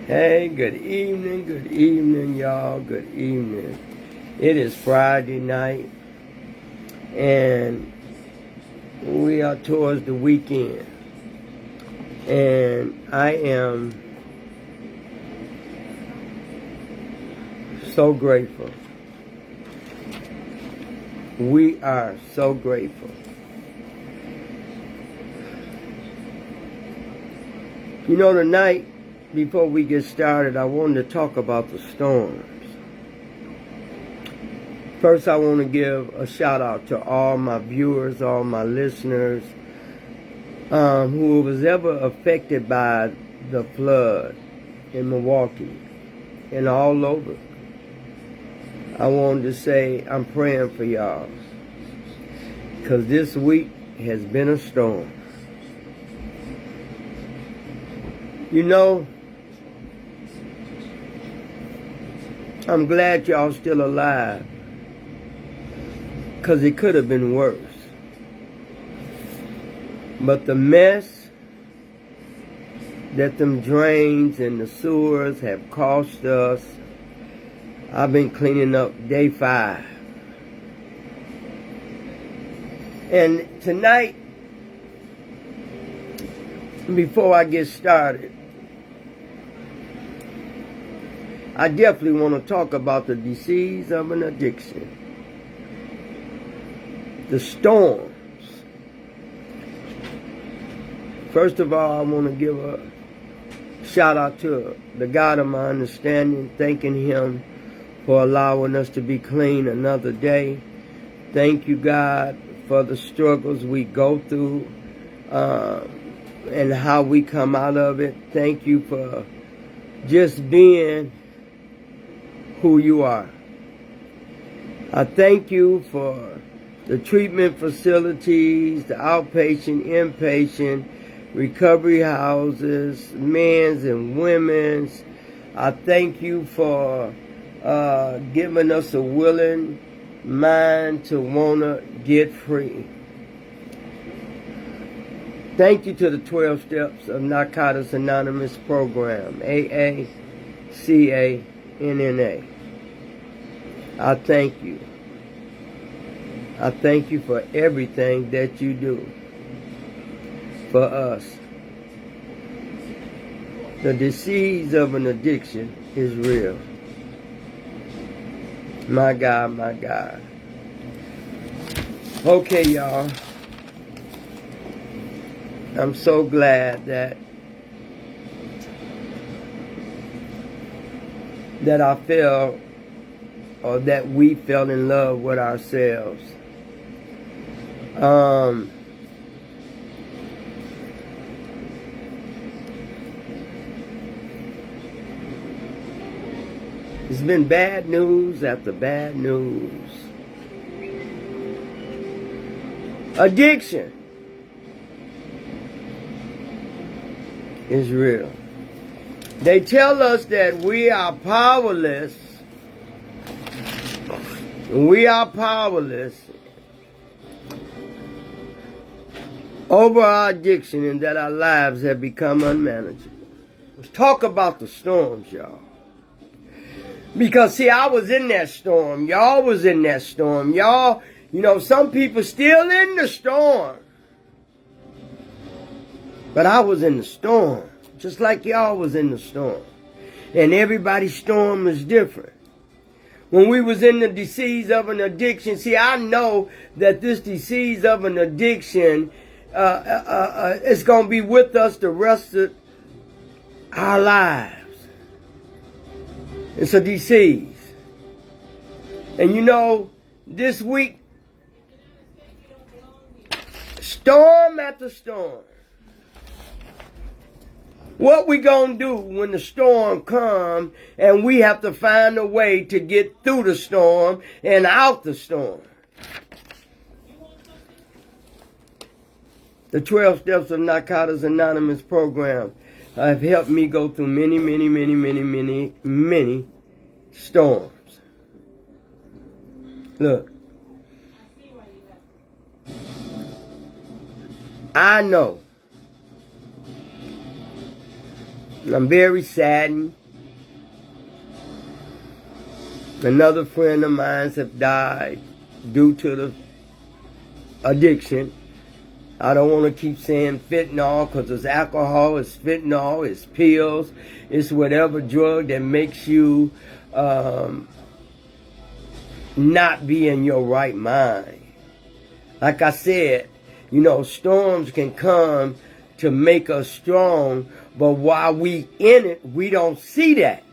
Hey, good evening, y'all. Good evening. It is Friday night, and we are towards the weekend. And I am so grateful. We are so grateful. You know, tonight, before we get started, I wanted to talk about the storms. First, I want to give a shout out to all my viewers, all my listeners, who was ever affected by the flood in Milwaukee and all over. I wanted to say I'm praying for y'all, because this week has been a storm. You know, I'm glad y'all still alive, because it could have been worse. But the mess that them drains and the sewers have cost us, I've been cleaning up day 5. And tonight, before I get started, I definitely want to talk about the disease of an addiction. The storms. First of all, I want to give a shout out to the God of my understanding, thanking Him for allowing us to be clean another day. Thank you, God, for the struggles we go through and how we come out of it. Thank you for just being who you are. I thank you for the treatment facilities, the outpatient, inpatient, recovery houses, men's and women's. I thank you for giving us a willing mind to want to get free. Thank you to the 12 Steps of Narcotics Anonymous program, AACANNA. I thank you. I thank you for everything that you do for us. The disease of an addiction is real. My God, my God. Okay, y'all. I'm so glad that I fell, or that we fell in love with ourselves. It's been bad news after bad news. Addiction is real. They tell us that we are powerless. We are powerless over our addiction, and that our lives have become unmanageable. Let's talk about the storms, y'all. Because, see, I was in that storm. Y'all was in that storm. Y'all, you know, some people still in the storm. But I was in the storm, just like y'all was in the storm. And everybody's storm is different. When we was in the disease of an addiction, see, I know that this disease of an addiction is going to be with us the rest of our lives. It's a disease. And you know, this week, storm after storm. What we gonna do when the storm comes and we have to find a way to get through the storm and out the storm? The 12 Steps of Narcotics Anonymous program have helped me go through many storms. Look, I know I'm very saddened. Another friend of mine has died due to the addiction. I don't want to keep saying fentanyl because it's alcohol, it's fentanyl, it's pills, it's whatever drug that makes you not be in your right mind. Like I said, storms can come to make us strong, but while we in it, we don't see that.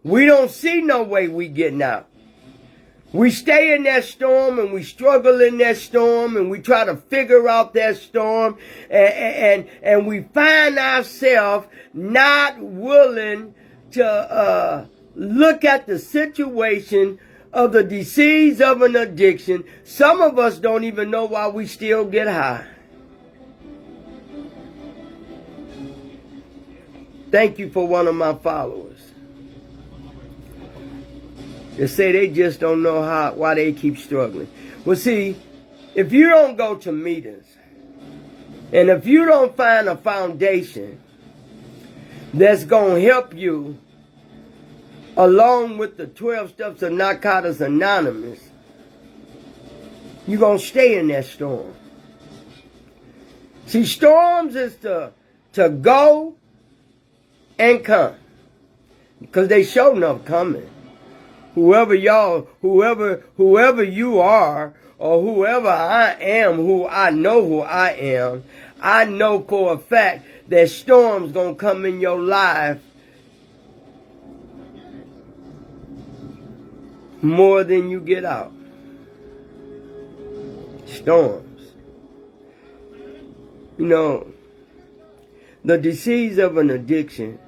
We don't see no way we getting out. We stay in that storm and we struggle in that storm and we try to figure out that storm and we find ourselves not willing to look at the situation of the disease of an addiction. Some of us don't even know why we still get high. Thank you for one of my followers. They say they just don't know why they keep struggling. Well, see, if you don't go to meetings, and if you don't find a foundation that's going to help you, along with the 12 steps of Narcotics Anonymous, you're going to stay in that storm. See, storms is to go and come, because they sure enough coming. Whoever you are, or whoever I am, who I am, I know for a fact that storms gonna come in your life more than you get out. Storms. The disease of an addiction,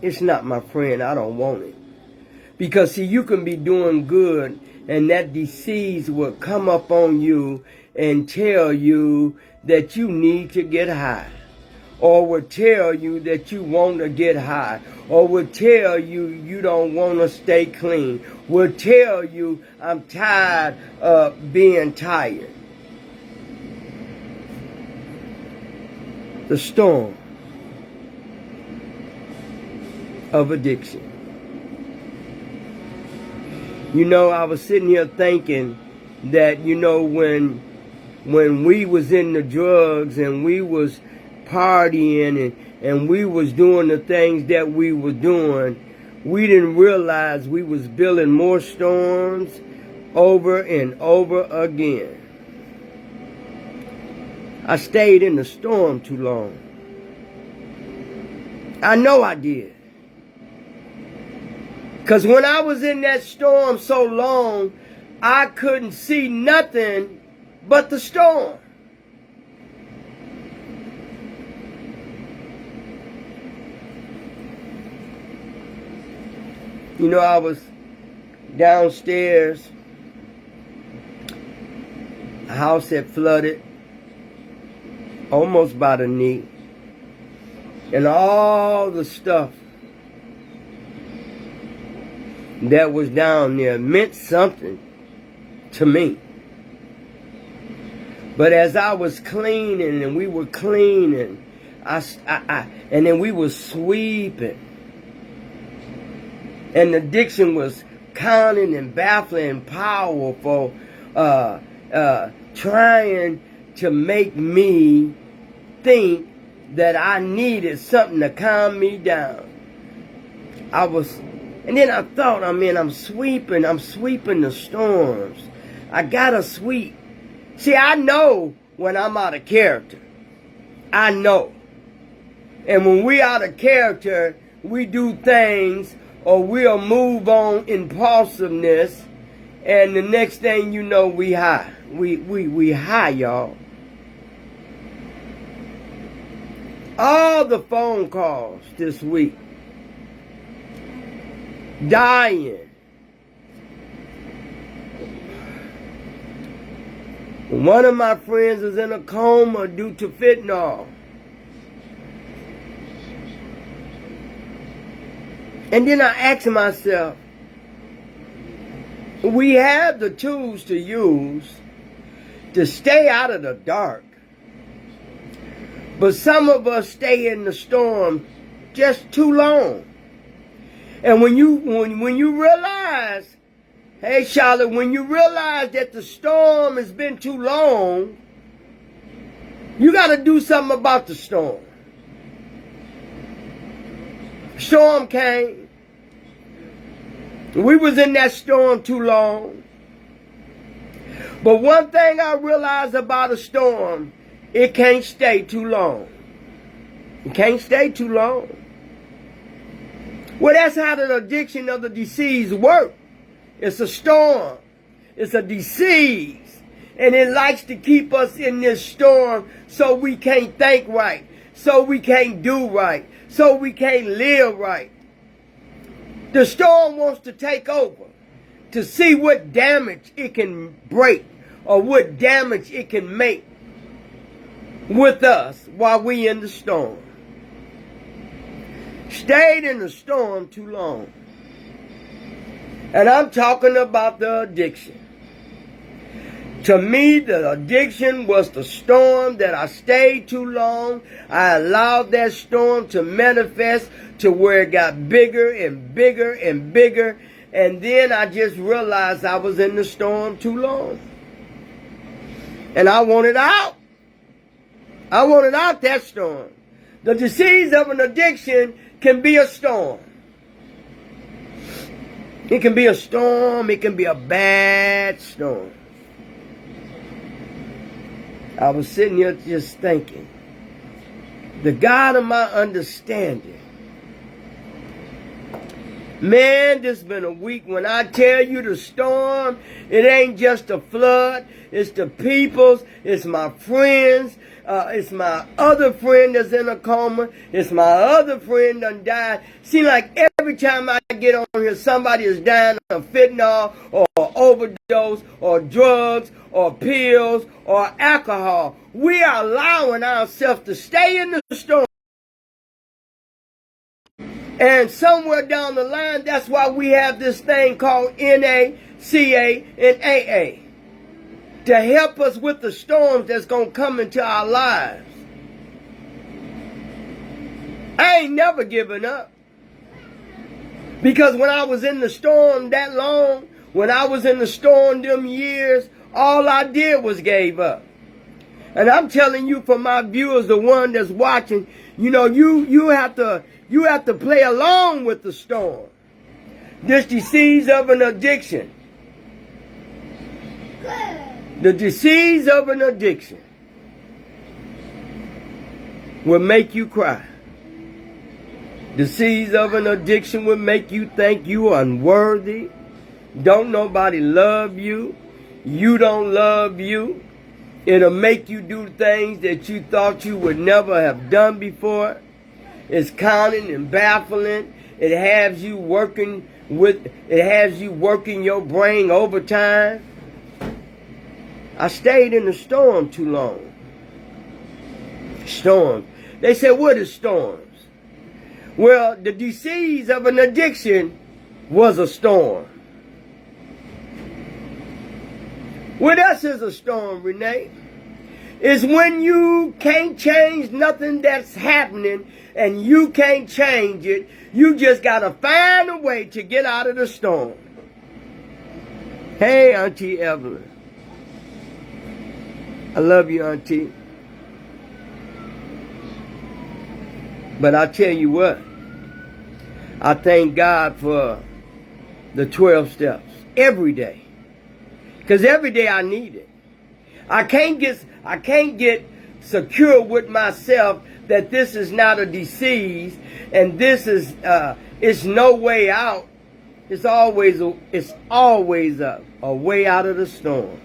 it's not my friend. I don't want it. Because see, you can be doing good and that disease will come up on you and tell you that you need to get high. Or will tell you that you want to get high. Or will tell you you don't want to stay clean. Will tell you I'm tired of being tired. The storm of addiction. I was sitting here thinking that, when we was in the drugs and we was partying and we was doing the things that we were doing, we didn't realize we was building more storms over and over again. I stayed in the storm too long. I know I did. Because when I was in that storm so long, I couldn't see nothing but the storm. I was downstairs. The house had flooded almost by the knee. And all the stuff that was down there meant something to me. But as I was cleaning and we were cleaning, and then we were sweeping, and the addiction was cunning and baffling and powerful, trying to make me think that I needed something to calm me down. And then I thought, I'm sweeping the storms. I gotta sweep. See, I know when I'm out of character. I know. And when we out of character, we do things or we'll move on impulsiveness, and the next thing you know, we high. We high, y'all. All the phone calls this week. Dying. One of my friends is in a coma due to fentanyl. And then I asked myself, we have the tools to use to stay out of the dark. But some of us stay in the storm just too long. And when you realize, hey Charlotte, when you realize that the storm has been too long, you got to do something about the storm. Storm came. We was in that storm too long. But one thing I realized about a storm, it can't stay too long. It can't stay too long. Well, that's how the addiction of the disease works. It's a storm. It's a disease. And it likes to keep us in this storm so we can't think right, so we can't do right, so we can't live right. The storm wants to take over to see what damage it can break or what damage it can make with us while we in the storm. Stayed in the storm too long. And I'm talking about the addiction. To me, the addiction was the storm that I stayed too long. I allowed that storm to manifest to where it got bigger and bigger and bigger. And then I just realized I was in the storm too long. And I wanted out. I wanted out that storm. The disease of an addiction can be a storm. It can be a storm. It can be a bad storm. I was sitting here just thinking, the God of my understanding. Man, this has been a week. When I tell you the storm, it ain't just a flood. It's the peoples. It's my friends. It's my other friend that's in a coma. It's my other friend done died. Seems like every time I get on here, somebody is dying of fentanyl or overdose or drugs or pills or alcohol. We are allowing ourselves to stay in the storm. And somewhere down the line, that's why we have this thing called NACA and AA. To help us with the storms that's going to come into our lives. I ain't never given up. Because when I was in the storm that long, when I was in the storm them years, all I did was gave up. And I'm telling you, for my viewers, the one that's watching, you know, you have to play along with the storm. This disease of an addiction. The disease of an addiction will make you cry. Disease of an addiction will make you think you unworthy. Don't nobody love you. You don't love you. It'll make you do things that you thought you would never have done before. It's counting and baffling. It has you working your brain overtime. I stayed in the storm too long. Storms. They said, what is storms? Well, the disease of an addiction was a storm. What else is a storm, Renee? It's when you can't change nothing that's happening and you can't change it. You just got to find a way to get out of the storm. Hey, Auntie Evelyn. I love you, Auntie. But I tell you what, I thank God for the 12 steps every day. Because every day I need it. I can't get secure with myself that this is not a disease and this is it's no way out. It's always a way out of the storm.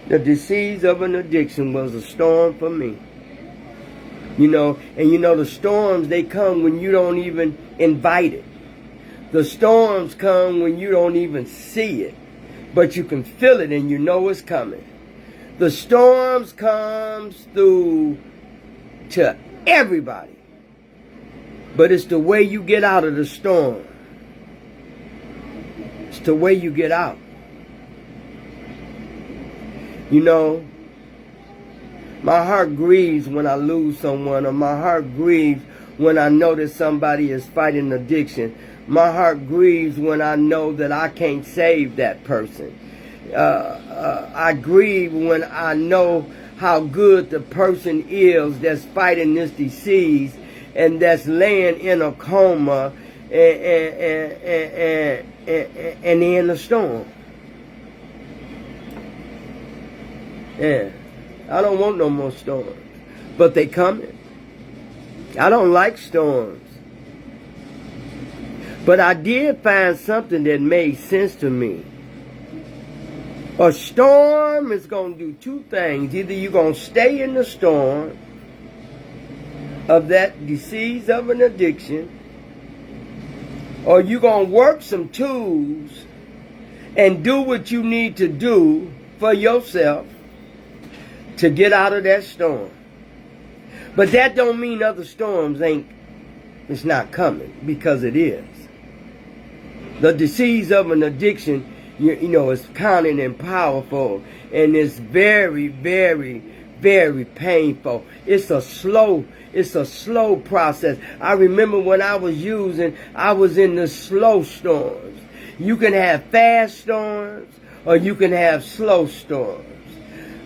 The disease of an addiction was a storm for me. You know, and you know the storms, they come when you don't even invite it. The storms come when you don't even see it, but you can feel it and you know it's coming. The storms comes through to everybody, but it's the way you get out of the storm. It's the way you get out. You know, My heart grieves when I lose someone, or my heart grieves when I know that somebody is fighting addiction. My heart grieves when I know that I can't save that person. I grieve when I know how good the person is that's fighting this disease and that's laying in a coma and in a storm. Yeah, I don't want no more storms, but they coming. I don't like storms. But I did find something that made sense to me. A storm is going to do two things. Either you're going to stay in the storm of that disease of an addiction, or you're going to work some tools and do what you need to do for yourself to get out of that storm. But that don't mean other storms it's not coming, because it is. The disease of an addiction, you know, is counting and powerful, and it's very, very, very painful. It's a slow process. I remember when I was using, I was in the slow storms. You can have fast storms, or you can have slow storms.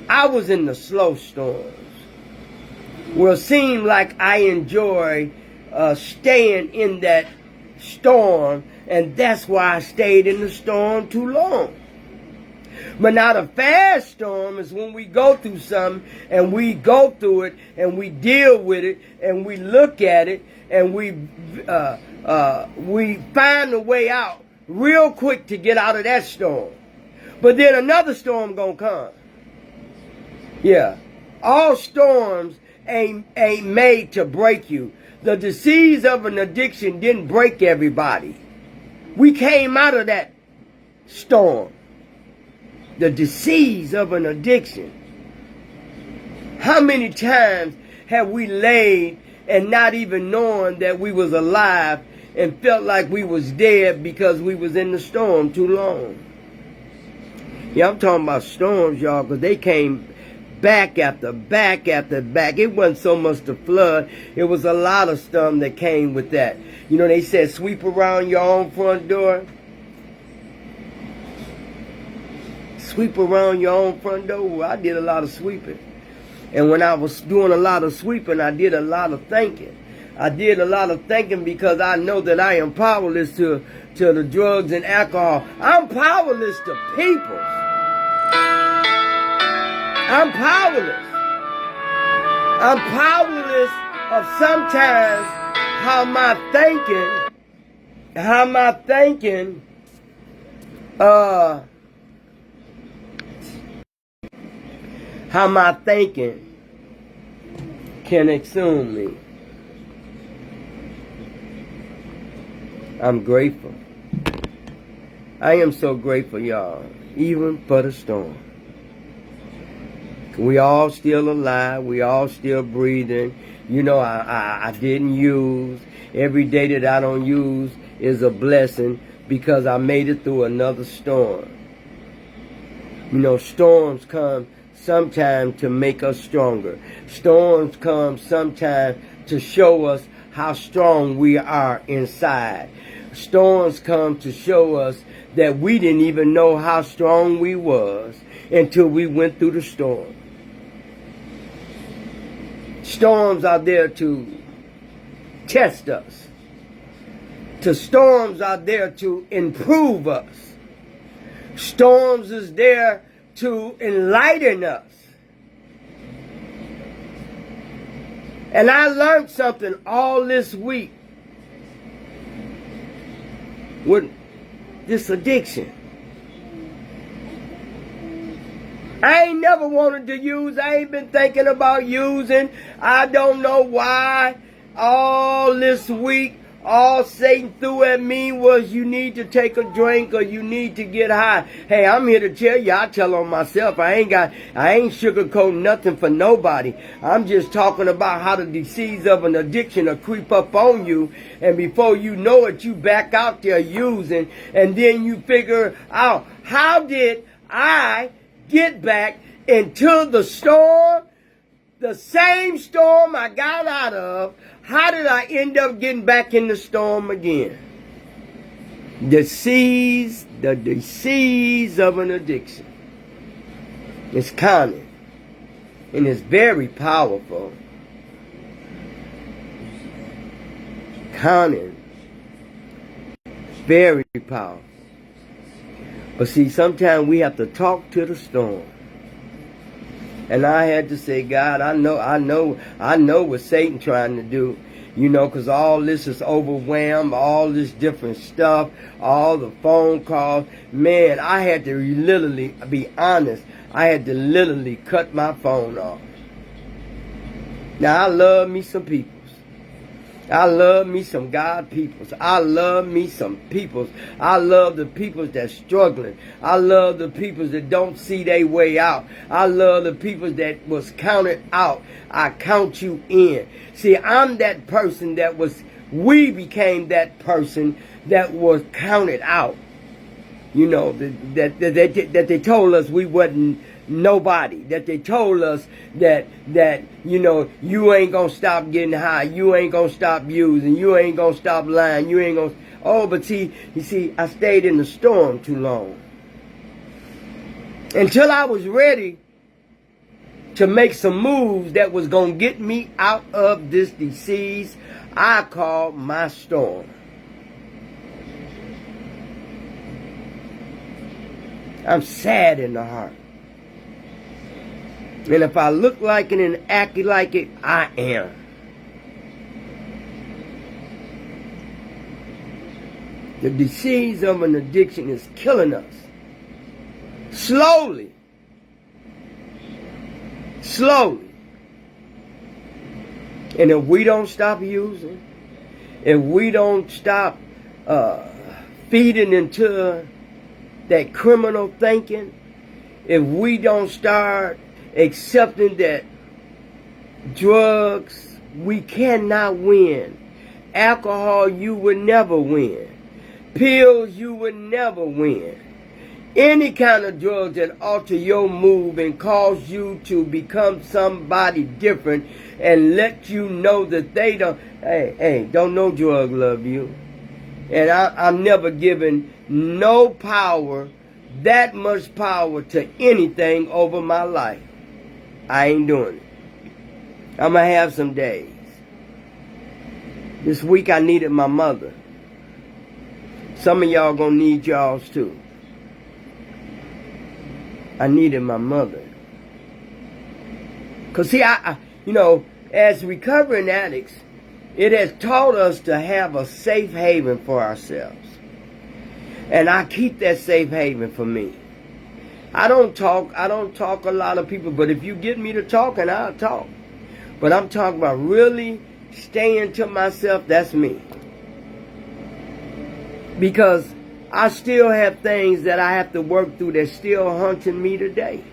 I was in the slow storms. Well, it seemed like I enjoy staying in that storm, and that's why I stayed in the storm too long. But now the fast storm is when we go through something, and we go through it, and we deal with it, and we look at it, and we find a way out real quick to get out of that storm. But then another storm gonna come. Yeah, all storms ain't made to break you. The disease of an addiction didn't break everybody. We came out of that storm. The disease of an addiction. How many times have we laid and not even knowing that we was alive and felt like we was dead because we was in the storm too long? Yeah, I'm talking about storms, y'all, because they came back after back after back. It wasn't so much the flood. It was a lot of stuff that came with that. You know, they said sweep around your own front door. Sweep around your own front door. Well, I did a lot of sweeping. And when I was doing a lot of sweeping, I did a lot of thinking. I did a lot of thinking because I know that I am powerless to the drugs and alcohol. I'm powerless to people. I'm powerless. I'm powerless of sometimes how my thinking can consume me. I'm grateful. I am so grateful, y'all, even for the storm. We all still alive. We all still breathing. You know, I didn't use. Every day that I don't use is a blessing because I made it through another storm. You know, storms come sometimes to make us stronger. Storms come sometimes to show us how strong we are inside. Storms come to show us that we didn't even know how strong we was until we went through the storm. Storms are there to test us. Storms are there to improve us. Storms is there to enlighten us. And I learned something all this week with this addiction. I ain't never wanted to use. I ain't been thinking about using. I don't know why. All this week, all Satan threw at me was you need to take a drink or you need to get high. Hey, I'm here to tell you, I tell on myself. I ain't sugarcoating nothing for nobody. I'm just talking about how the disease of an addiction will creep up on you, and before you know it, you back out there using, and then you figure out, how did I get back into the storm the same storm I got out of, how did I end up getting back in the storm again? The disease of an addiction. It's cunning. And it's very powerful. Cunning. Very powerful. But see, sometimes we have to talk to the storm. And I had to say, God, I know what Satan trying to do. You know, because all this is overwhelmed, all this different stuff, all the phone calls. Man, I had to literally, be honest, I had to literally cut my phone off. Now, I love me some peoples. I love me some God peoples. I love me some peoples. I love the peoples that's struggling. I love the peoples that don't see their way out. I love the peoples that was counted out. I count you in. See, I'm that person we became that person that was counted out. You know, that they told us we wasn't nobody. That they told us that you know, you ain't gonna stop getting high, you ain't gonna stop using, you ain't gonna stop lying, you ain't gonna. Oh, but see, you see, I stayed in the storm too long. Until I was ready to make some moves that was gonna get me out of this disease I call my storm. I'm sad in the heart. And if I look like it and act like it, I am. The disease of an addiction is killing us. Slowly. Slowly. And if we don't stop using, if we don't stop feeding into that criminal thinking, if we don't start accepting that drugs, we cannot win. Alcohol, you would never win. Pills, you would never win. Any kind of drugs that alter your mood and cause you to become somebody different and let you know that they don't no drug love you. And I'm never giving no power, that much power to anything over my life. I ain't doing it. I'm going to have some days. This week I needed my mother. Some of y'all going to need y'all's too. I needed my mother. Because see, you know, as recovering addicts, it has taught us to have a safe haven for ourselves. And I keep that safe haven for me. I don't talk a lot of people, but if you get me to talking, I'll talk. But I'm talking about really staying to myself, that's me. Because I still have things that I have to work through that's still haunting me today.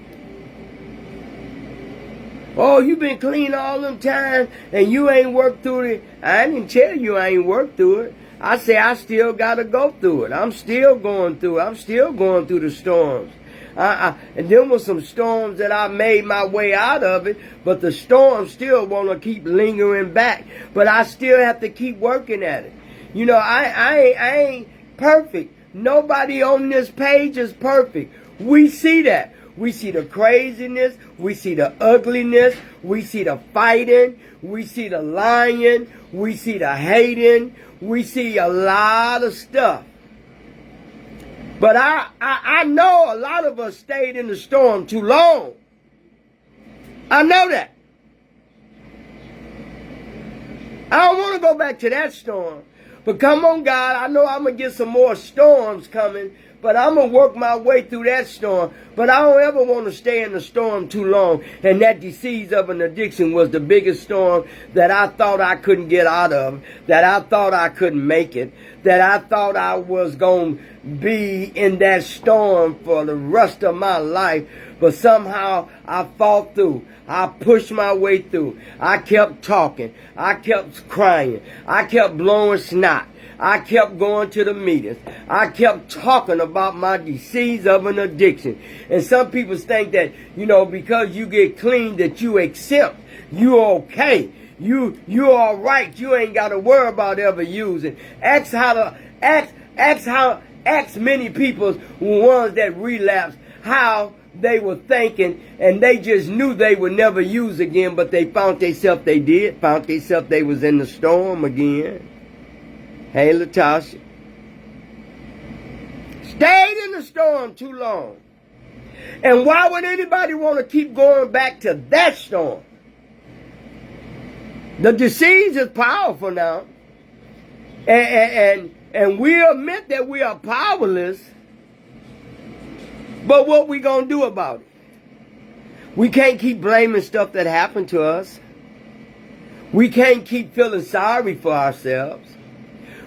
Oh, you been clean all them time and you ain't worked through it. I didn't tell you I ain't worked through it. I say I still got to go through it. I'm still going through it. I'm still going through the storms. And there were some storms that I made my way out of it, but the storms still want to keep lingering back. But I still have to keep working at it. You know, I ain't perfect. Nobody on this page is perfect. We see that. We see the craziness. We see the ugliness. We see the fighting. We see the lying. We see the hating. We see a lot of stuff. But I know a lot of us stayed in the storm too long. I know that. I don't want to go back to that storm. But come on, God, I know I'm going to get some more storms coming. But I'm going to work my way through that storm. But I don't ever want to stay in the storm too long. And that disease of an addiction was the biggest storm that I thought I couldn't get out of. That I thought I couldn't make it. That I thought I was going to be in that storm for the rest of my life. But somehow I fought through. I pushed my way through. I kept talking. I kept crying. I kept blowing snot. I kept going to the meetings. I kept talking about my disease of an addiction. And some people think that, you know, because you get clean that you accept You okay. You all right. You ain't got to worry about ever using. Ask many people, ones that relapsed, how they were thinking, and they just knew they would never use again, but they found themselves they was in the storm again. Hey, Latasha. Stayed in the storm too long. And why would anybody want to keep going back to that storm? The disease is powerful now. And we admit that we are powerless. But what we going to do about it? We can't keep blaming stuff that happened to us. We can't keep feeling sorry for ourselves.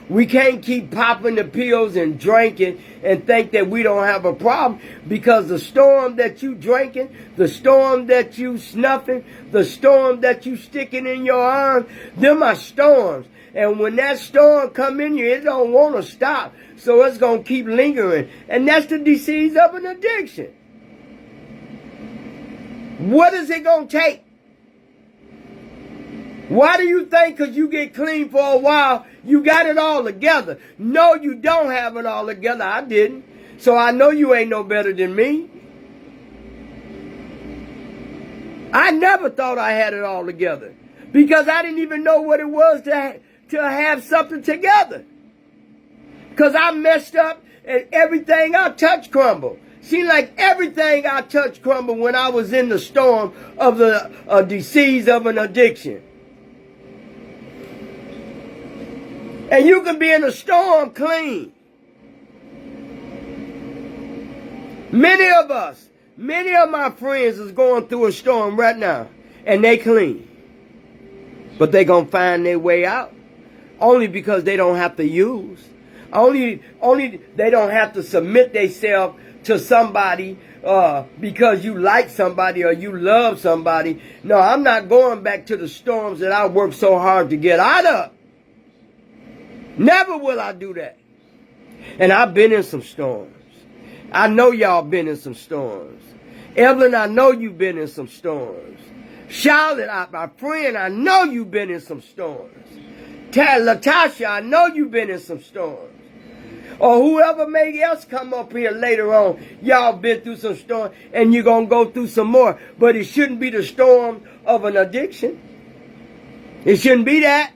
We can't keep popping the pills and drinking and think that we don't have a problem, because the storm that you drinking, the storm that you snuffing, the storm that you sticking in your arm, them are storms. And when that storm come in you, it don't want to stop. So it's going to keep lingering. And that's the disease of an addiction. What is it going to take? Why do you think because you get clean for a while, you got it all together? No, you don't have it all together. I didn't. So I know you ain't no better than me. I never thought I had it all together, because I didn't even know what it was to have something together. Because I messed up and everything I touched crumbled. Seemed like everything I touched crumbled when I was in the storm of the disease of an addiction. And you can be in a storm clean. Many of my friends is going through a storm right now, and they clean. But they gonna find their way out. Only because they don't have to use. Only they don't have to submit themselves to somebody because you like somebody or you love somebody. No, I'm not going back to the storms that I worked so hard to get out of. Never will I do that. And I've been in some storms. I know y'all been in some storms. Evelyn, I know you've been in some storms. Charlotte, my friend, I know you've been in some storms. Latasha, I know you've been in some storms. Or whoever may else come up here later on, y'all been through some storms, and you're going to go through some more. But it shouldn't be the storm of an addiction. It shouldn't be that.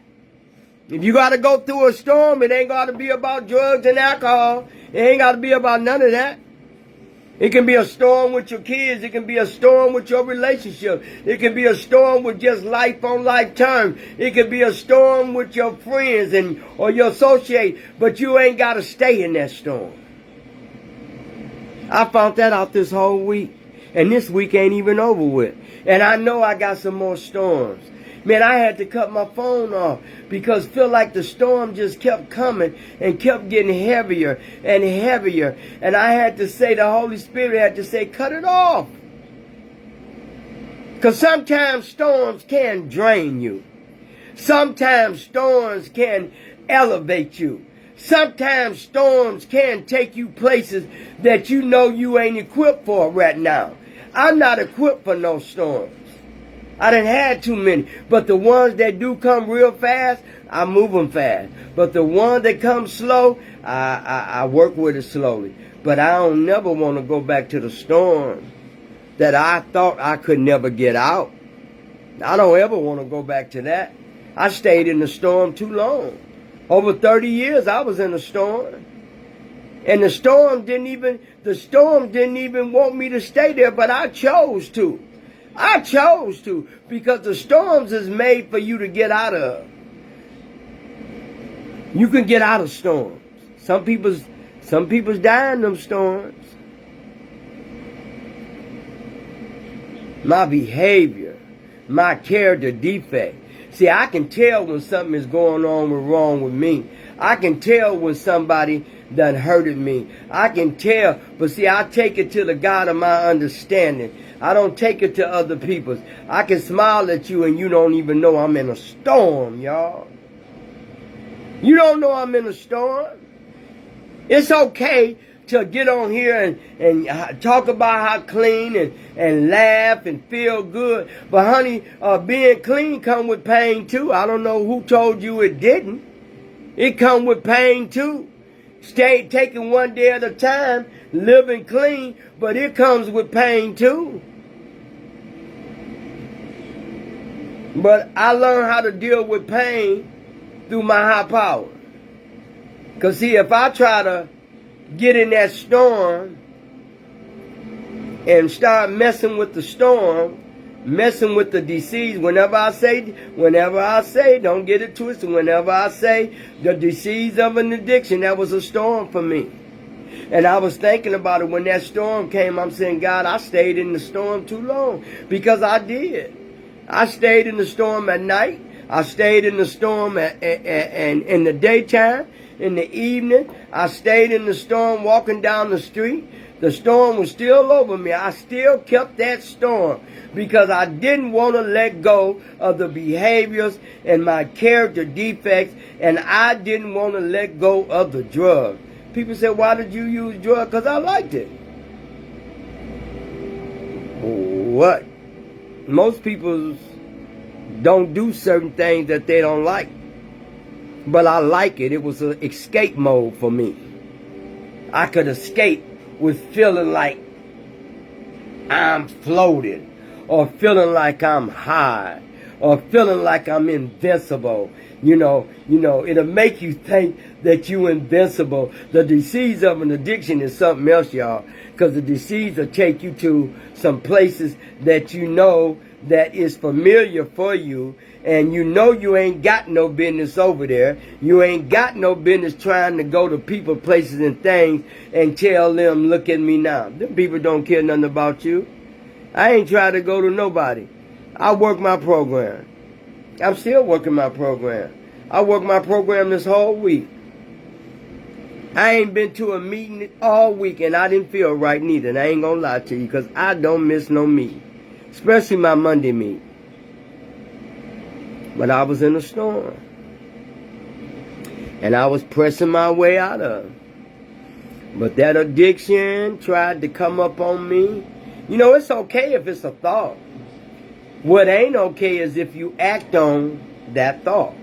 If you got to go through a storm, it ain't got to be about drugs and alcohol. It ain't got to be about none of that. It can be a storm with your kids. It can be a storm with your relationship. It can be a storm with just life on life terms. It can be a storm with your friends or your associate. But you ain't got to stay in that storm. I found that out this whole week. And this week ain't even over with. And I know I got some more storms. Man, I had to cut my phone off because feel like the storm just kept coming and kept getting heavier and heavier. And I had to say, the Holy Spirit had to say, cut it off. Because sometimes storms can drain you. Sometimes storms can elevate you. Sometimes storms can take you places that you know you ain't equipped for right now. I'm not equipped for no storms. I done had too many. But the ones that do come real fast, I move them fast. But the ones that come slow, I work with it slowly. But I don't never want to go back to the storm that I thought I could never get out. I don't ever want to go back to that. I stayed in the storm too long. Over 30 years I was in a storm. And the storm didn't even want me to stay there, but I chose to. I chose to, because the storms is made for you to get out of. You can get out of storms. Some people's die in them storms. My behavior, my character defect. See, I can tell when something is going on wrong with me. I can tell when somebody done hurted me. I can tell, but see, I take it to the God of my understanding. I don't take it to other people's. I can smile at you and you don't even know I'm in a storm, y'all. You don't know I'm in a storm. It's okay to get on here and talk about how clean and laugh and feel good. But honey, being clean come with pain too. I don't know who told you it didn't. It come with pain too. Stay taking one day at a time, living clean, but it comes with pain too. But I learned how to deal with pain through my high power. Because see, if I try to get in that storm and start messing with the storm, messing with the disease, whenever I say, don't get it twisted, whenever I say the disease of an addiction, that was a storm for me. And I was thinking about it when that storm came. I'm saying, God, I stayed in the storm too long, because I did. I stayed in the storm at night. I stayed in the storm in the daytime, in the evening. I stayed in the storm walking down the street. The storm was still over me. I still kept that storm because I didn't want to let go of the behaviors and my character defects, and I didn't want to let go of the drug. People say, why did you use drugs? Because I liked it. What? Most people don't do certain things that they don't like. But I like it. It was an escape mode for me. I could escape with feeling like I'm floating, or feeling like I'm high, or feeling like I'm invincible. You know, it'll make you think that you're invincible. The disease of an addiction is something else, y'all. Because the disease will take you to some places that you know that is familiar for you, and you know you ain't got no business over there. You ain't got no business trying to go to people, places, and things and tell them, look at me now. Them people don't care nothing about you. I ain't trying to go to nobody. I work my program. I'm still working my program. I worked my program this whole week. I ain't been to a meeting all week, and I didn't feel right neither. And I ain't gonna lie to you, because I don't miss no meeting. Especially my Monday meeting. But I was in a storm. And I was pressing my way out of it. But that addiction tried to come up on me. You know, it's okay if it's a thought. What ain't okay is if you act on that thought.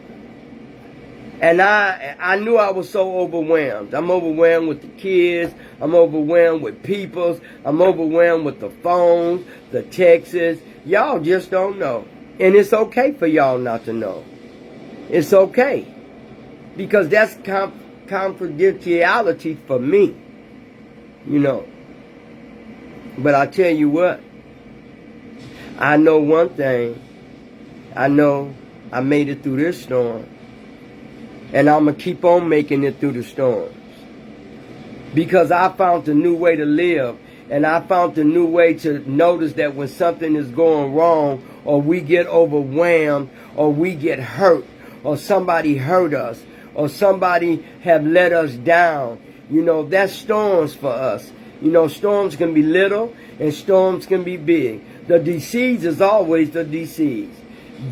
And I knew I was so overwhelmed. I'm overwhelmed with the kids. I'm overwhelmed with peoples. I'm overwhelmed with the phones, the texts. Y'all just don't know. And it's okay for y'all not to know. It's okay. Because that's confidentiality for me. You know. But I tell you what. I know one thing. I know I made it through this storm. And I'm going to keep on making it through the storms. Because I found a new way to live. And I found a new way to notice that when something is going wrong, or we get overwhelmed, or we get hurt, or somebody hurt us, or somebody have let us down, you know, that's storms for us. You know, storms can be little and storms can be big. The disease is always the disease.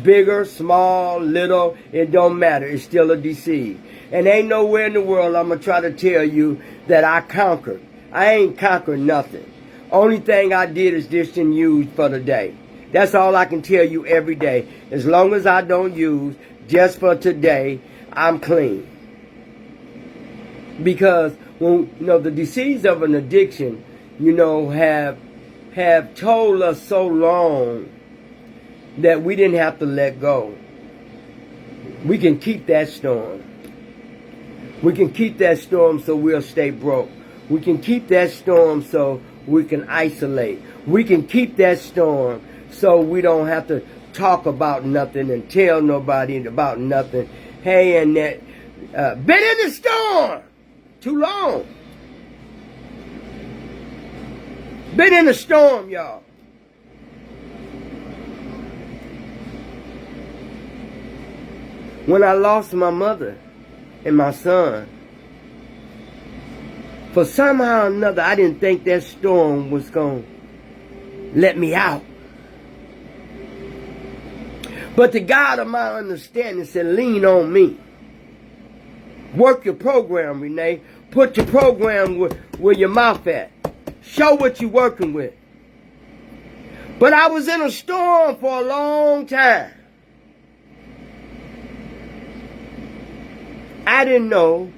Bigger, small, little, it don't matter. It's still a disease. And ain't nowhere in the world I'm going to try to tell you that I conquered. I ain't conquered nothing. Only thing I did is just didn't use for the day. That's all I can tell you every day. As long as I don't use, just for today, I'm clean. Because when the disease of an addiction, have told us so long that we didn't have to let go. We can keep that storm. We can keep that storm so we'll stay broke. We can keep that storm so we can isolate. We can keep that storm so we don't have to talk about nothing and tell nobody about nothing. Hey, and that, been in the storm too long. Been in the storm, y'all. When I lost my mother and my son, for somehow or another, I didn't think that storm was going to let me out. But the God of my understanding said, lean on me. Work your program, Renee. put your program where your mouth at. Show what you're working with. But I was in a storm for a long time. I didn't know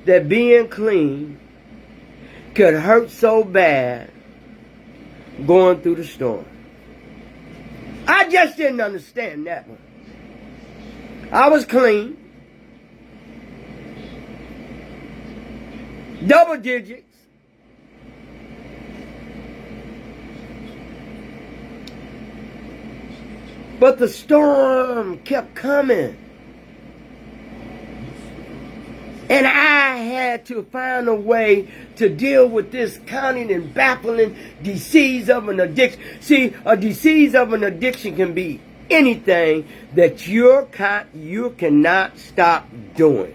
that being clean could hurt so bad going through the storm. I just didn't understand that one. I was clean. Double digits. But the storm kept coming. And I had to find a way to deal with this cunning and baffling disease of an addiction. See, a disease of an addiction can be anything that you cannot stop doing.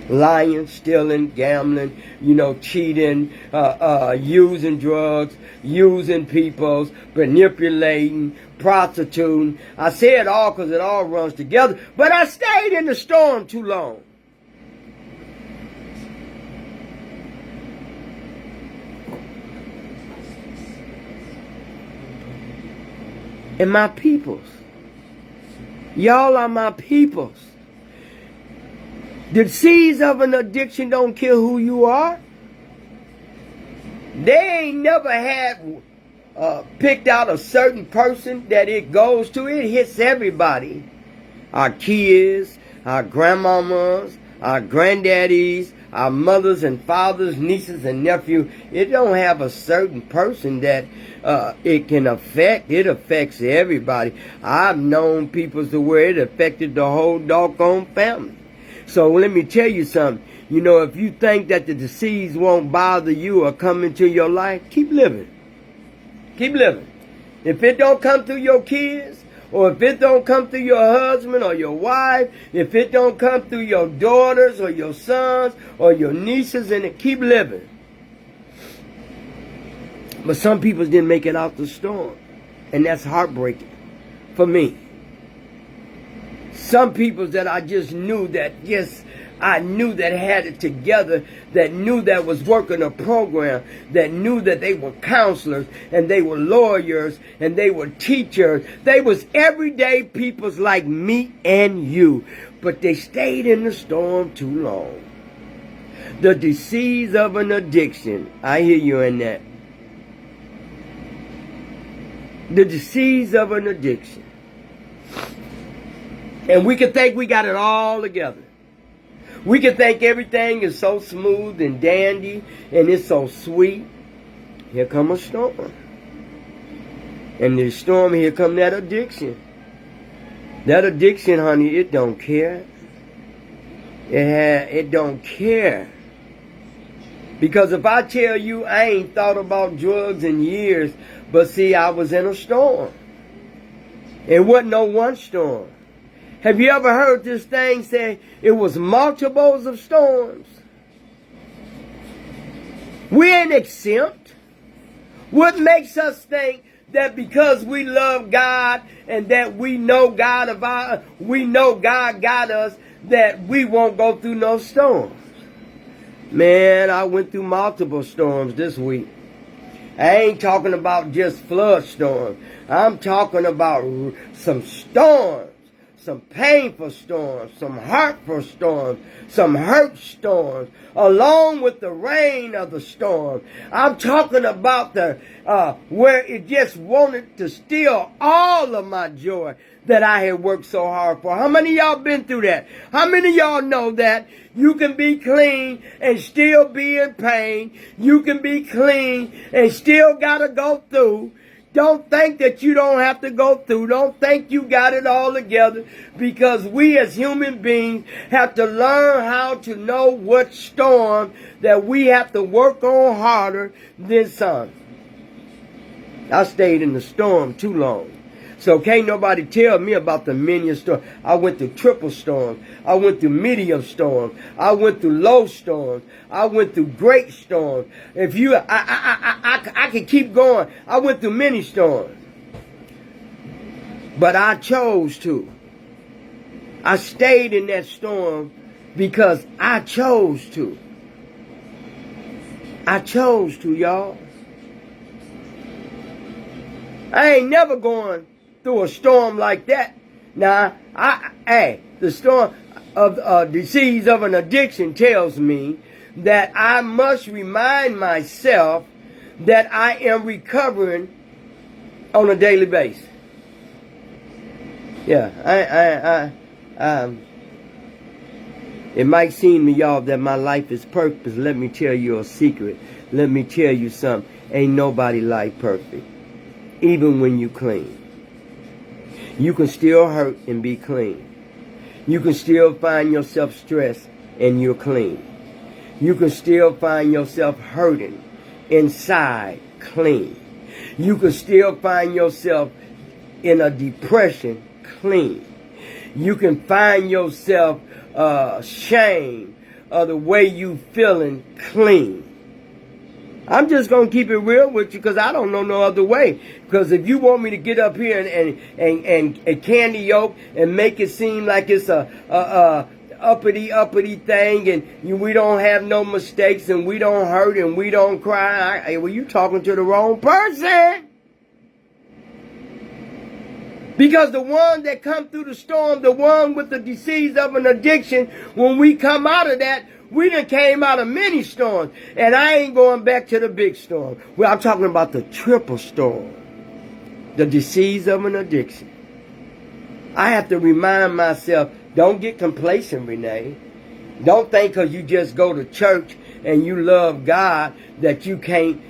Lying, stealing, gambling, cheating, using drugs, using people, manipulating, prostituting. I say it all because it all runs together. But I stayed in the storm too long. And my peoples. Y'all are my peoples. The disease of an addiction don't care who you are. They ain't never had picked out a certain person that it goes to. It hits everybody. Our kids, our grandmamas, our granddaddies, our mothers and fathers, nieces and nephews. It don't have a certain person that it can affect. It affects everybody. I've known people to where it affected the whole doggone family. So let me tell you something. If you think that the disease won't bother you or come into your life, keep living. Keep living. If it don't come through your kids, or if it don't come through your husband or your wife, if it don't come through your daughters or your sons or your nieces, and keep living. But some people didn't make it out the storm. And that's heartbreaking for me. Some people that I just knew that, yes, I knew that had it together, that knew that was working a program, that knew that they were counselors and they were lawyers and they were teachers. They was everyday peoples like me and you. But they stayed in the storm too long. The disease of an addiction. I hear you in that. The disease of an addiction. And we can think we got it all together. We can think everything is so smooth and dandy and it's so sweet. Here come a storm. And the storm, here come that addiction. That addiction, honey, it don't care. It don't care. Because if I tell you I ain't thought about drugs in years, but see, I was in a storm. It wasn't no one storm. Have you ever heard this thing say it was multiples of storms? We ain't exempt. What makes us think that because we love God and that we know God got us, that we won't go through no storms? Man, I went through multiple storms this week. I ain't talking about just flood storms. I'm talking about some storms. Some painful storms, some hurtful storms, some hurt storms, along with the rain of the storm. I'm talking about the where it just wanted to steal all of my joy that I had worked so hard for. How many of y'all been through that? How many of y'all know that you can be clean and still be in pain? You can be clean and still gotta go through. Don't think that you don't have to go through. Don't think you got it all together, because we as human beings have to learn how to know what storm that we have to work on harder than some. I stayed in the storm too long. So can't nobody tell me about the many storms. I went through triple storms. I went through medium storms. I went through low storms. I went through great storms. If you, I can keep going. I went through many storms. But I chose to. I stayed in that storm because I chose to. I chose to, y'all. I ain't never going through a storm like that. Now, the storm of disease of an addiction tells me that I must remind myself that I am recovering on a daily basis. Yeah, it might seem to y'all that my life is perfect. Let me tell you a secret. Let me tell you something. Ain't nobody life perfect. Even when you clean. You can still hurt and be clean. You can still find yourself stressed and you're clean. You can still find yourself hurting inside clean. You can still find yourself in a depression clean. You can find yourself shame of the way you feeling clean. I'm just going to keep it real with you because I don't know no other way. Because if you want me to get up here and candy yoke and make it seem like it's a uppity thing and we don't have no mistakes and we don't hurt and we don't cry, well, you talking to the wrong person. Because the one that come through the storm, the one with the disease of an addiction, when we come out of that, we done came out of many storms. And I ain't going back to the big storm. Well, I'm talking about the triple storm. The disease of an addiction. I have to remind myself, don't get complacent, Renee. Don't think because you just go to church and you love God that you can't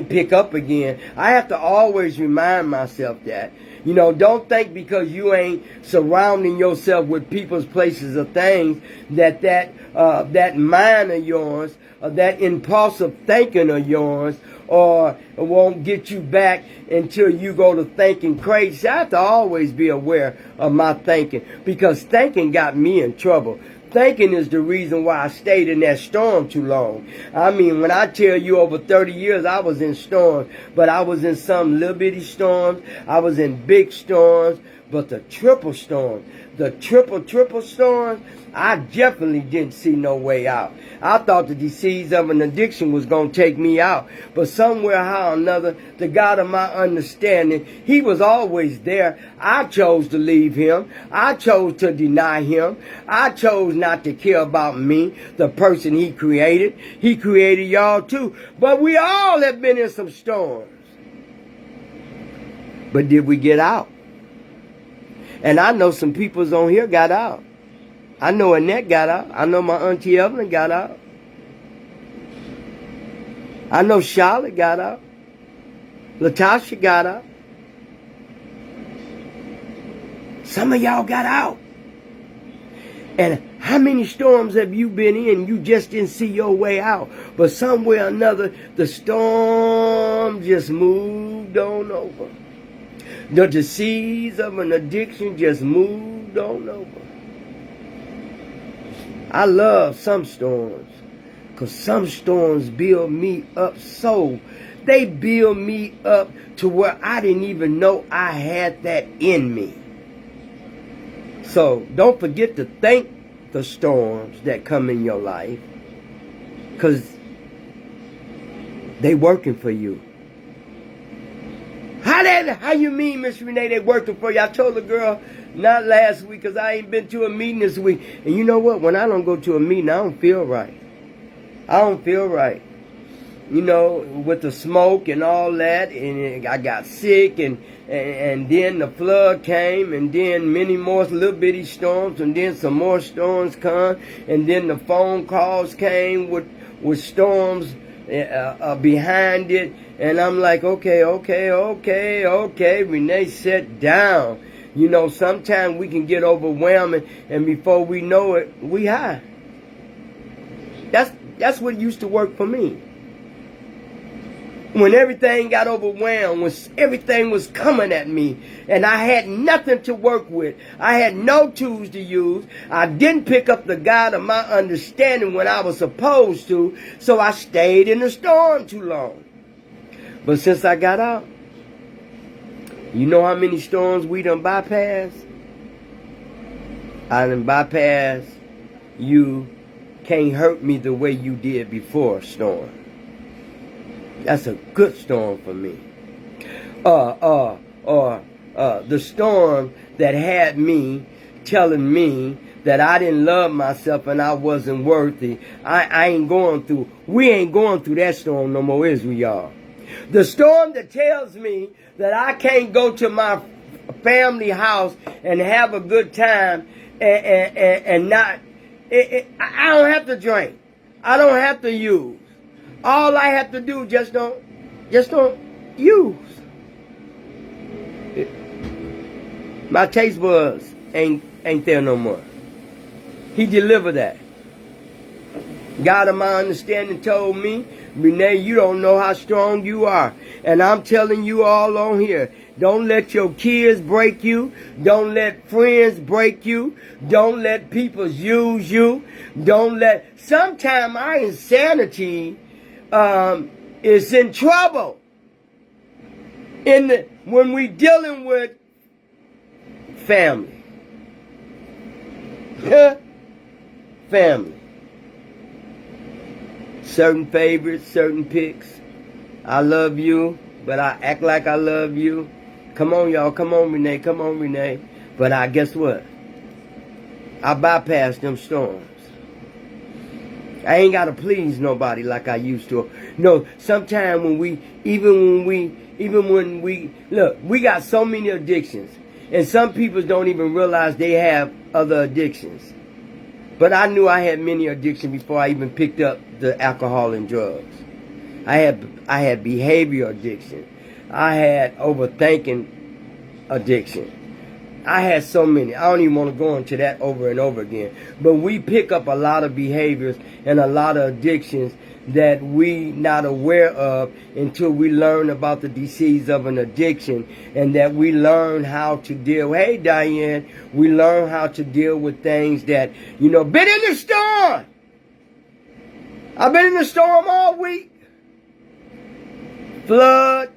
pick up again. I have to always remind myself that. You know, don't think because you ain't surrounding yourself with people's places or things that mind of yours, or that impulsive thinking of yours, or won't get you back until you go to thinking crazy. I have to always be aware of my thinking because thinking got me in trouble. Thinking is the reason why I stayed in that storm too long. I mean, when I tell you over 30 years, I was in storms, but I was in some little bitty storms. I was in big storms, but the triple storm, the triple storms, I definitely didn't see no way out. I thought the disease of an addiction was going to take me out. But somewhere, how or another, the God of my understanding, He was always there. I chose to leave Him. I chose to deny Him. I chose not to care about me, the person He created. He created y'all too. But we all have been in some storms. But did we get out? And I know some peoples on here got out. I know Annette got out. I know my Auntie Evelyn got out. I know Charlotte got out. Latasha got out. Some of y'all got out. And how many storms have you been in? You just didn't see your way out. But somewhere or another, the storm just moved on over. The disease of an addiction just moved on over. I love some storms because some storms build me up so. They build me up to where I didn't even know I had that in me. So don't forget to thank the storms that come in your life because they working for you. How you mean, Miss Renee, they working for you? I told the girl not last week because I ain't been to a meeting this week. And you know what? When I don't go to a meeting, I don't feel right. I don't feel right. You know, with the smoke and all that, and I got sick, and then the flood came, and then many more little bitty storms, and then some more storms come, and then the phone calls came with storms behind it. And I'm like, okay, Renee, sit down. You know, sometimes we can get overwhelming, and before we know it, we high. That's what used to work for me. When everything got overwhelmed, when everything was coming at me, and I had nothing to work with, I had no tools to use, I didn't pick up the God of my understanding when I was supposed to, so I stayed in the storm too long. But since I got out, you know how many storms we done bypassed? I done bypassed you can't hurt me the way you did before, storm. That's a good storm for me. The storm that had me telling me that I didn't love myself and I wasn't worthy. We ain't going through that storm no more, is we, y'all? The storm that tells me that I can't go to my family house and have a good time and not, I don't have to drink. I don't have to use. All I have to do just don't use. My taste buds ain't there no more. He delivered that. God of my understanding told me, Renee, you don't know how strong you are. And I'm telling you all on here, don't let your kids break you. Don't let friends break you. Don't let people use you. Sometimes our insanity is in trouble. When we dealing with family. Family. Certain favorites, certain picks. I love you, but I act like I love you. Come on, y'all. Come on, Renee. Come on, Renee. But guess what? I bypassed them storms. I ain't got to please nobody like I used to. No, sometimes when we look, we got so many addictions. And some people don't even realize they have other addictions. But I knew I had many addictions before I even picked up the alcohol and drugs. I had behavior addiction. I had overthinking addiction. I had so many. I don't even want to go into that over and over again. But we pick up a lot of behaviors and a lot of addictions that we not aware of until we learn about the disease of an addiction, and that we learn how to deal. Hey, Diane, we learn how to deal with things that, been in the storm. I've been in the storm all week. Flood,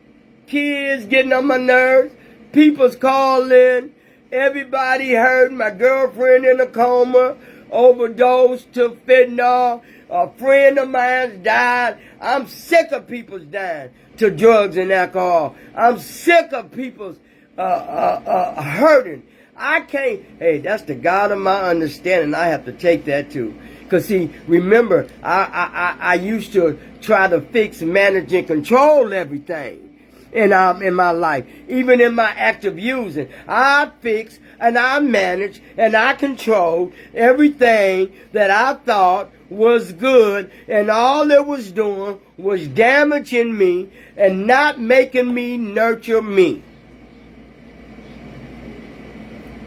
kids getting on my nerves, people's calling, everybody hurt, my girlfriend in a coma, overdosed to fentanyl. A friend of mine's died. I'm sick of people's dying to drugs and alcohol. I'm sick of people's hurting. I can't. Hey, that's the God of my understanding. I have to take that too. Because see, remember, I used to try to fix, manage, and control everything in my life. Even in my active using, I fix and I manage and I control everything that I thought was good, and all it was doing was damaging me and not making me nurture me.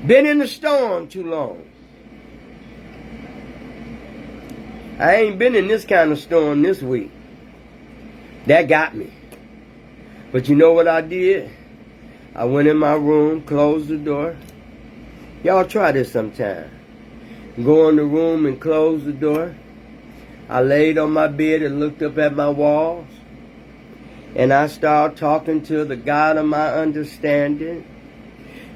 Been in the storm too long. I ain't been in this kind of storm this week. That got me. But you know what I did? I went in my room, closed the door. Y'all try this sometime. Go in the room and close the door. I laid on my bed and looked up at my walls. And I started talking to the God of my understanding.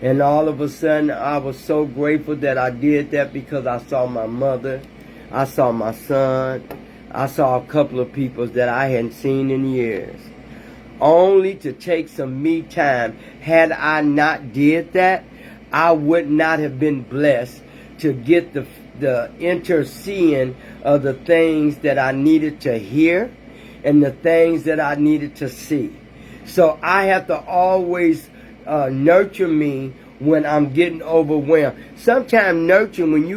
And all of a sudden, I was so grateful that I did that, because I saw my mother. I saw my son. I saw a couple of people that I hadn't seen in years. Only to take some me time. Had I not did that, I would not have been blessed to get the interseeing of the things that I needed to hear and the things that I needed to see. So I have to always nurture me when I'm getting overwhelmed. Sometimes nurturing when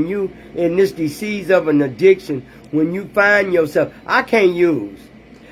you in this disease of an addiction, when you find yourself, I can't use.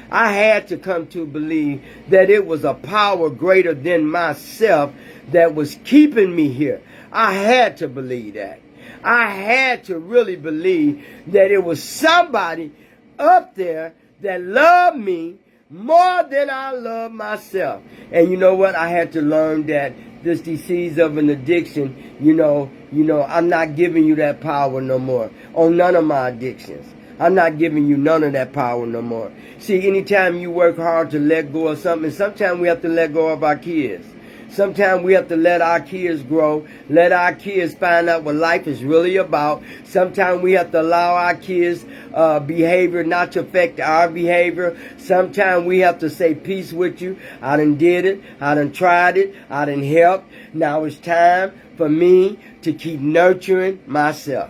I had to come to believe that it was a power greater than myself that was keeping me here. I had to believe that. I had to really believe that it was somebody up there that loved me more than I love myself. And you know what? I had to learn that this disease of an addiction, I'm not giving you that power no more on none of my addictions. I'm not giving you none of that power no more. See, anytime you work hard to let go of something, sometimes we have to let go of our kids. Sometimes we have to let our kids grow, let our kids find out what life is really about. Sometimes we have to allow our kids' behavior not to affect our behavior. Sometimes we have to say, peace with you. I done did it. I done tried it. I done helped. Now it's time for me to keep nurturing myself.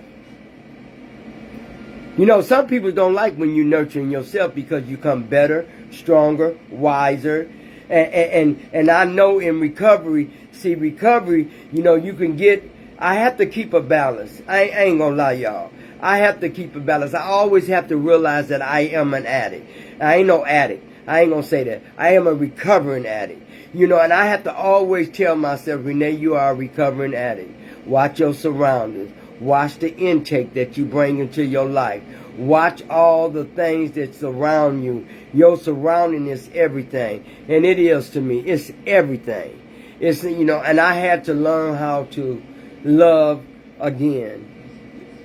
You know, some people don't like when you're nurturing yourself because you come better, stronger, wiser. And I know in recovery, you know, you can get, I have to keep a balance. I ain't gonna lie, y'all. I have to keep a balance. I always have to realize that I am an addict. I ain't no addict. I ain't gonna say that. I am a recovering addict. You know, and I have to always tell myself, Renee, you are a recovering addict. Watch your surroundings. Watch the intake that you bring into your life. Watch all the things that surround you. Your surrounding is everything. And it is to me. It's everything. It's, you know, and I had to learn how to love again.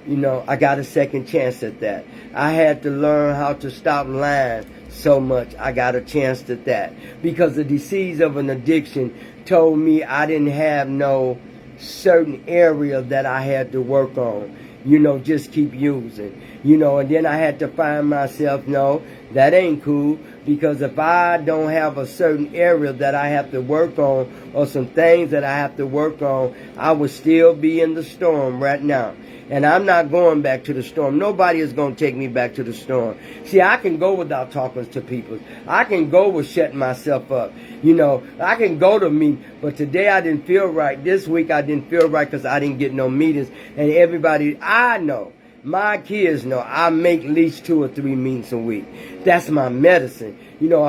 You know, I got a second chance at that. I had to learn how to stop lying so much. I got a chance at that. Because the disease of an addiction told me I didn't have no certain area that I had to work on. You know, just keep using. You know, and then I had to find myself, no, that ain't cool. Because if I don't have a certain area that I have to work on or some things that I have to work on, I would still be in the storm right now. And I'm not going back to the storm. Nobody is going to take me back to the storm. See, I can go without talking to people. I can go with shutting myself up. You know, I can go to meet. But today I didn't feel right. This week I didn't feel right because I didn't get no meetings. And everybody, I know, my kids know, I make at least 2 or 3 meetings a week. That's my medicine. You know,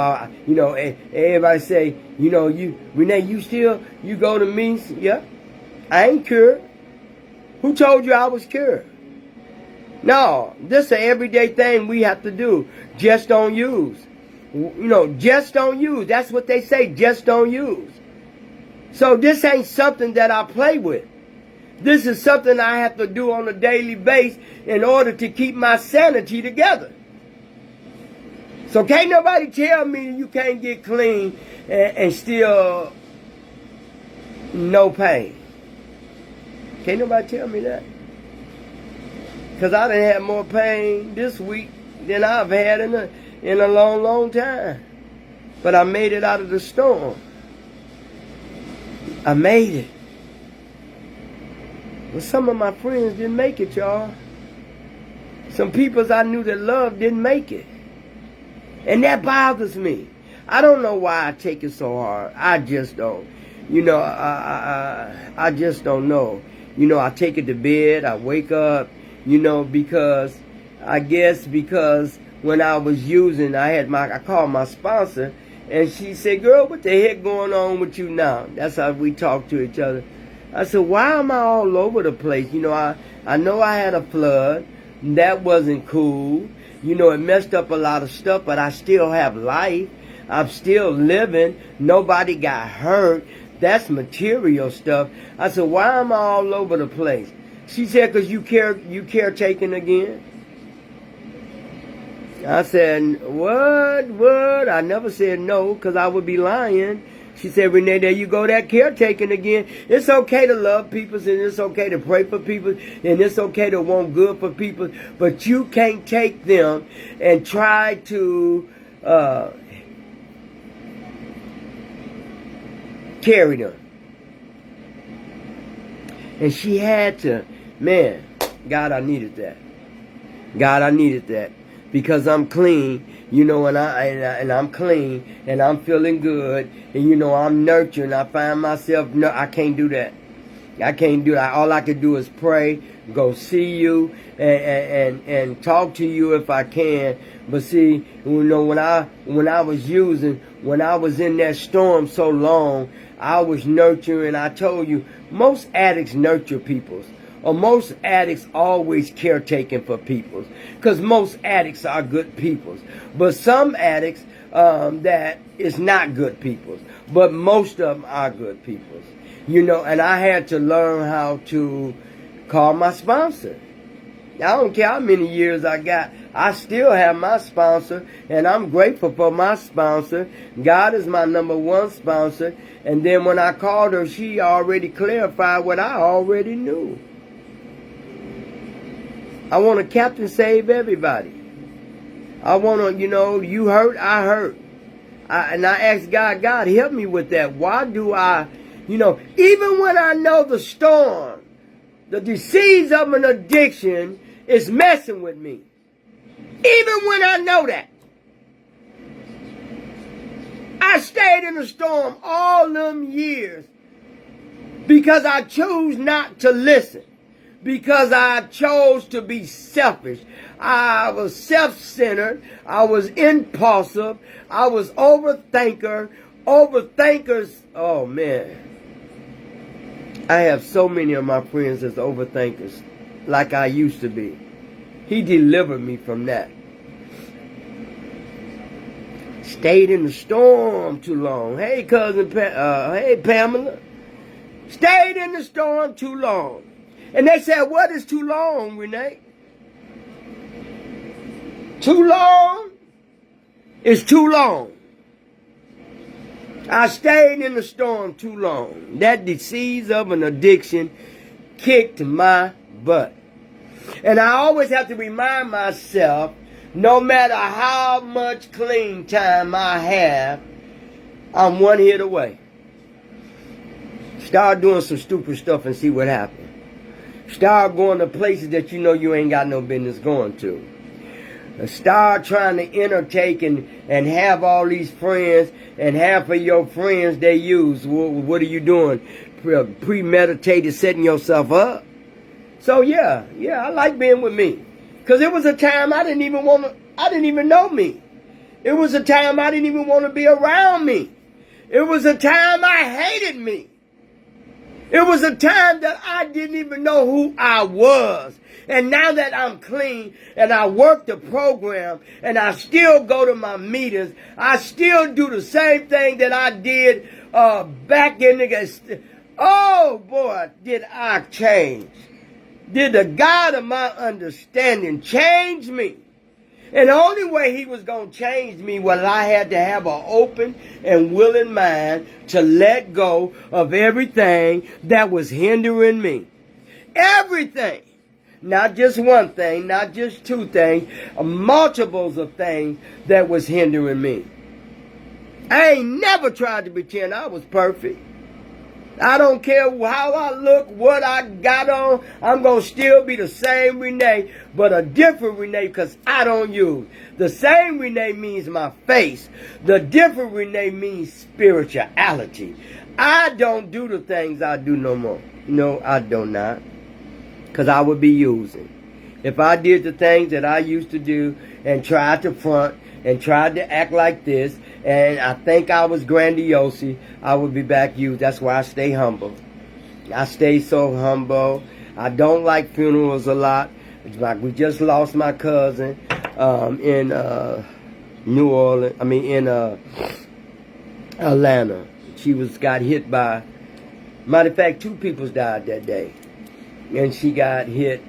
everybody say, you know, Renee, you go to meetings? Yeah. I ain't cured. Who told you I was cured? No, this is an everyday thing we have to do. Just don't use. You know, just don't use. That's what they say, just don't use. So this ain't something that I play with. This is something I have to do on a daily basis in order to keep my sanity together. So can't nobody tell me you can't get clean and still no pain. Can't nobody tell me that. Because I done had more pain this week than I've had in a long, long time. But I made it out of the storm. I made it. But some of my friends didn't make it, y'all. Some people I knew that loved didn't make it. And that bothers me. I don't know why I take it so hard. I just don't. You know, I just don't know. You know, I take it to bed, I wake up, you know, because when I was using, I called my sponsor, and she said, girl, what the heck going on with you now? That's how we talk to each other. I said, why am I all over the place? You know, I know I had a flood. That wasn't cool. You know, it messed up a lot of stuff, but I still have life. I'm still living. Nobody got hurt. That's material stuff. I said, why am I all over the place? She said, because you caretaking again. I said, what? I never said no, because I would be lying. She said, Renee, there you go, that caretaking again. It's okay to love people, and it's okay to pray for people, and it's okay to want good for people, but you can't take them and try to carry them. And she had to, man, God, I needed that. God, I needed that. Because I'm clean, you know, and I'm clean, and I'm feeling good, and you know, I'm nurturing. I find myself, no, I can't do that. I can't do that. All I can do is pray, go see you, and talk to you if I can. But see, you know, when I was in that storm so long, I was nurturing. I told you, most addicts nurture peoples. Or most addicts always caretaking for people. Because most addicts are good people. But some addicts that is not good people. But most of them are good people. You know, and I had to learn how to call my sponsor. I don't care how many years I got. I still have my sponsor, and I'm grateful for my sponsor. God is my number one sponsor. And then when I called her, she already clarified what I already knew. I want a captain save everybody. I want to, you hurt, I hurt. And I asked God, God, help me with that. Why do I, even when I know the storm, the disease of an addiction is messing with me. Even when I know that. I stayed in the storm all them years because I chose not to listen. Because I chose to be selfish. I was self-centered. I was impulsive. I was overthinker. Overthinkers, oh man. I have so many of my friends as overthinkers, like I used to be. He delivered me from that. Stayed in the storm too long. Hey, hey, Pamela. Stayed in the storm too long. And they said, what is too long, Renee? Too long is too long. I stayed in the storm too long. That disease of an addiction kicked my butt. And I always have to remind myself, no matter how much clean time I have, I'm one hit away. Start doing some stupid stuff and see what happens. Start going to places that you ain't got no business going to. Start trying to entertain and have all these friends, and half of your friends they use. What are you doing? Premeditated, setting yourself up. So yeah, I like being with me. Because it was a time I didn't even know me. It was a time I didn't even want to be around me. It was a time I hated me. It was a time that I didn't even know who I was. And now that I'm clean and I work the program and I still go to my meetings, I still do the same thing that I did back in the... Oh boy, did I change. Did the God of my understanding change me? And the only way he was going to change me was I had to have an open and willing mind to let go of everything that was hindering me. Everything. Not just one thing, not just two things, multiples of things that was hindering me. I ain't never tried to pretend I was perfect. I don't care how I look, what I got on. I'm going to still be the same Renee, but a different Renee because I don't use. The same Renee means my face. The different Renee means spirituality. I don't do the things I do no more. No, I do not. Because I would be using. If I did the things that I used to do and tried to front and tried to act like this, and I think I was grandiose, I would be back used. That's why I stay humble. I stay so humble. I don't like funerals a lot. It's like we just lost my cousin in New Orleans. In Atlanta. She got hit by... Matter of fact, 2 people died that day. And she got hit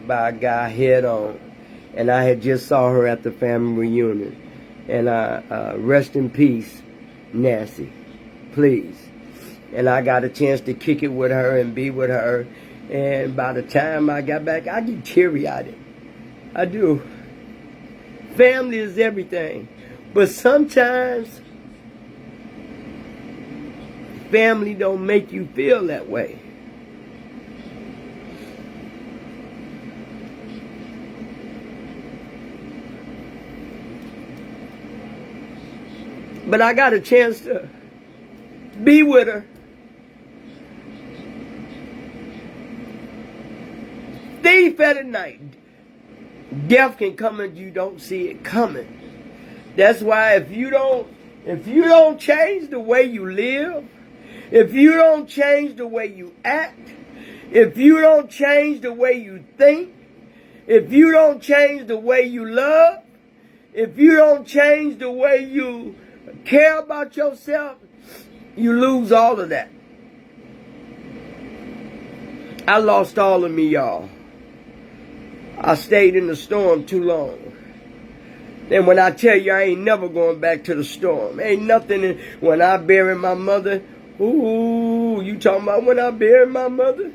by a guy head on. And I had just saw her at the family reunion. And rest in peace, Nancy, please. And I got a chance to kick it with her and be with her. And by the time I got back, I get teary-eyed. I do. Family is everything. But sometimes, family don't make you feel that way. But I got a chance to be with her. Thief at the night. Death can come and you don't see it coming. That's why if you don't change the way you live, if you don't change the way you act, if you don't change the way you think, if you don't change the way you love, if you don't change the way you care about yourself, you lose all of that. I lost all of me, y'all. I stayed in the storm too long. And when I tell you I ain't never going back to the storm. Ain't nothing when I buried my mother. Ooh, you talking about when I buried my mother?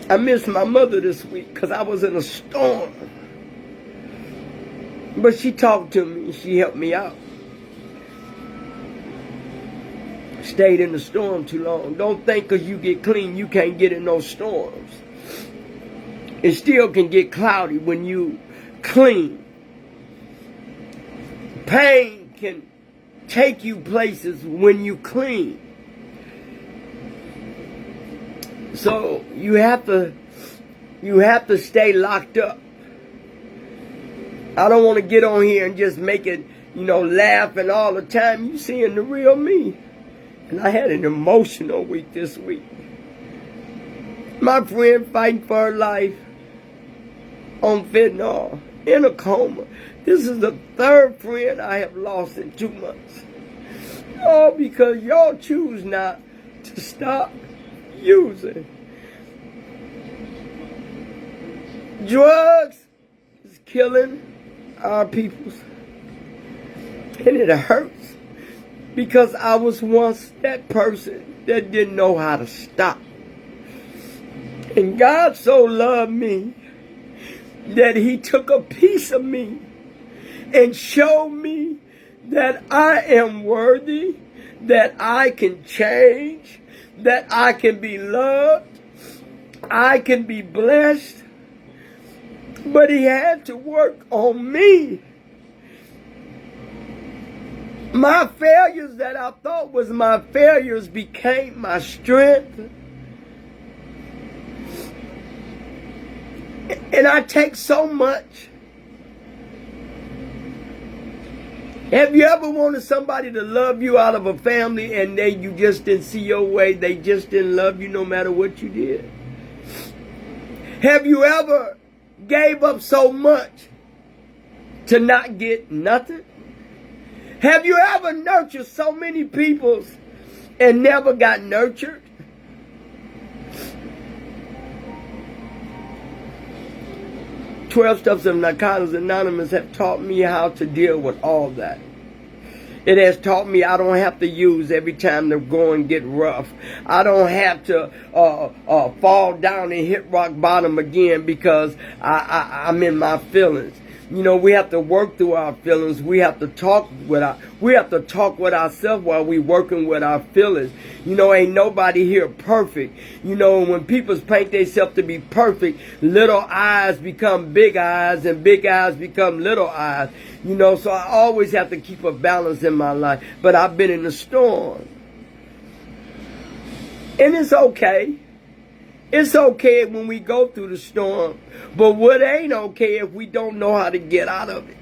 I missed my mother this week because I was in a storm. But she talked to me. She helped me out. Stayed in the storm too long. Don't think because you get clean you can't get in those storms. It still can get cloudy when you clean. Pain can take you places when you clean. So you have to stay locked up. I don't want to get on here and just make it, laughing all the time. You seeing the real me. And I had an emotional week this week. My friend fighting for her life on fentanyl, in a coma. This is the third friend I have lost in 2 months. All because y'all choose not to stop using. Drugs is killing our peoples. And it hurts because I was once that person that didn't know how to stop. And God so loved me that he took a piece of me and showed me that I am worthy, that I can change, that I can be loved, I can be blessed. But he had to work on me. My failures that I thought was my failures became my strength. And I take so much. Have you ever wanted somebody to love you out of a family and you just didn't see your way? They just didn't love you no matter what you did? Have you ever gave up so much to not get nothing? Have you ever nurtured so many people and never got nurtured? 12 Steps of Narcotics Anonymous have taught me how to deal with all that. It has taught me I don't have to use every time the going get rough. I don't have to fall down and hit rock bottom again because I'm in my feelings. We have to work through our feelings. We have to talk with ourselves while we working with our feelings. Ain't nobody here perfect. When people paint themselves to be perfect, little eyes become big eyes and big eyes become little eyes. So I always have to keep a balance in my life. But I've been in a storm. And it's okay. It's okay when we go through the storm. But what ain't okay if we don't know how to get out of it.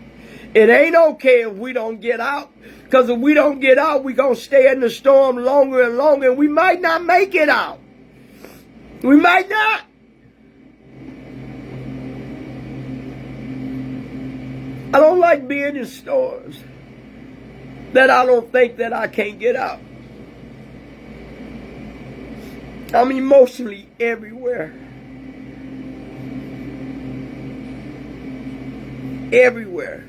It ain't okay if we don't get out. Because if we don't get out, we're going to stay in the storm longer and longer. And we might not make it out. We might not. I don't like being in storms that I don't think that I can't get out. I'm emotionally everywhere. Everywhere.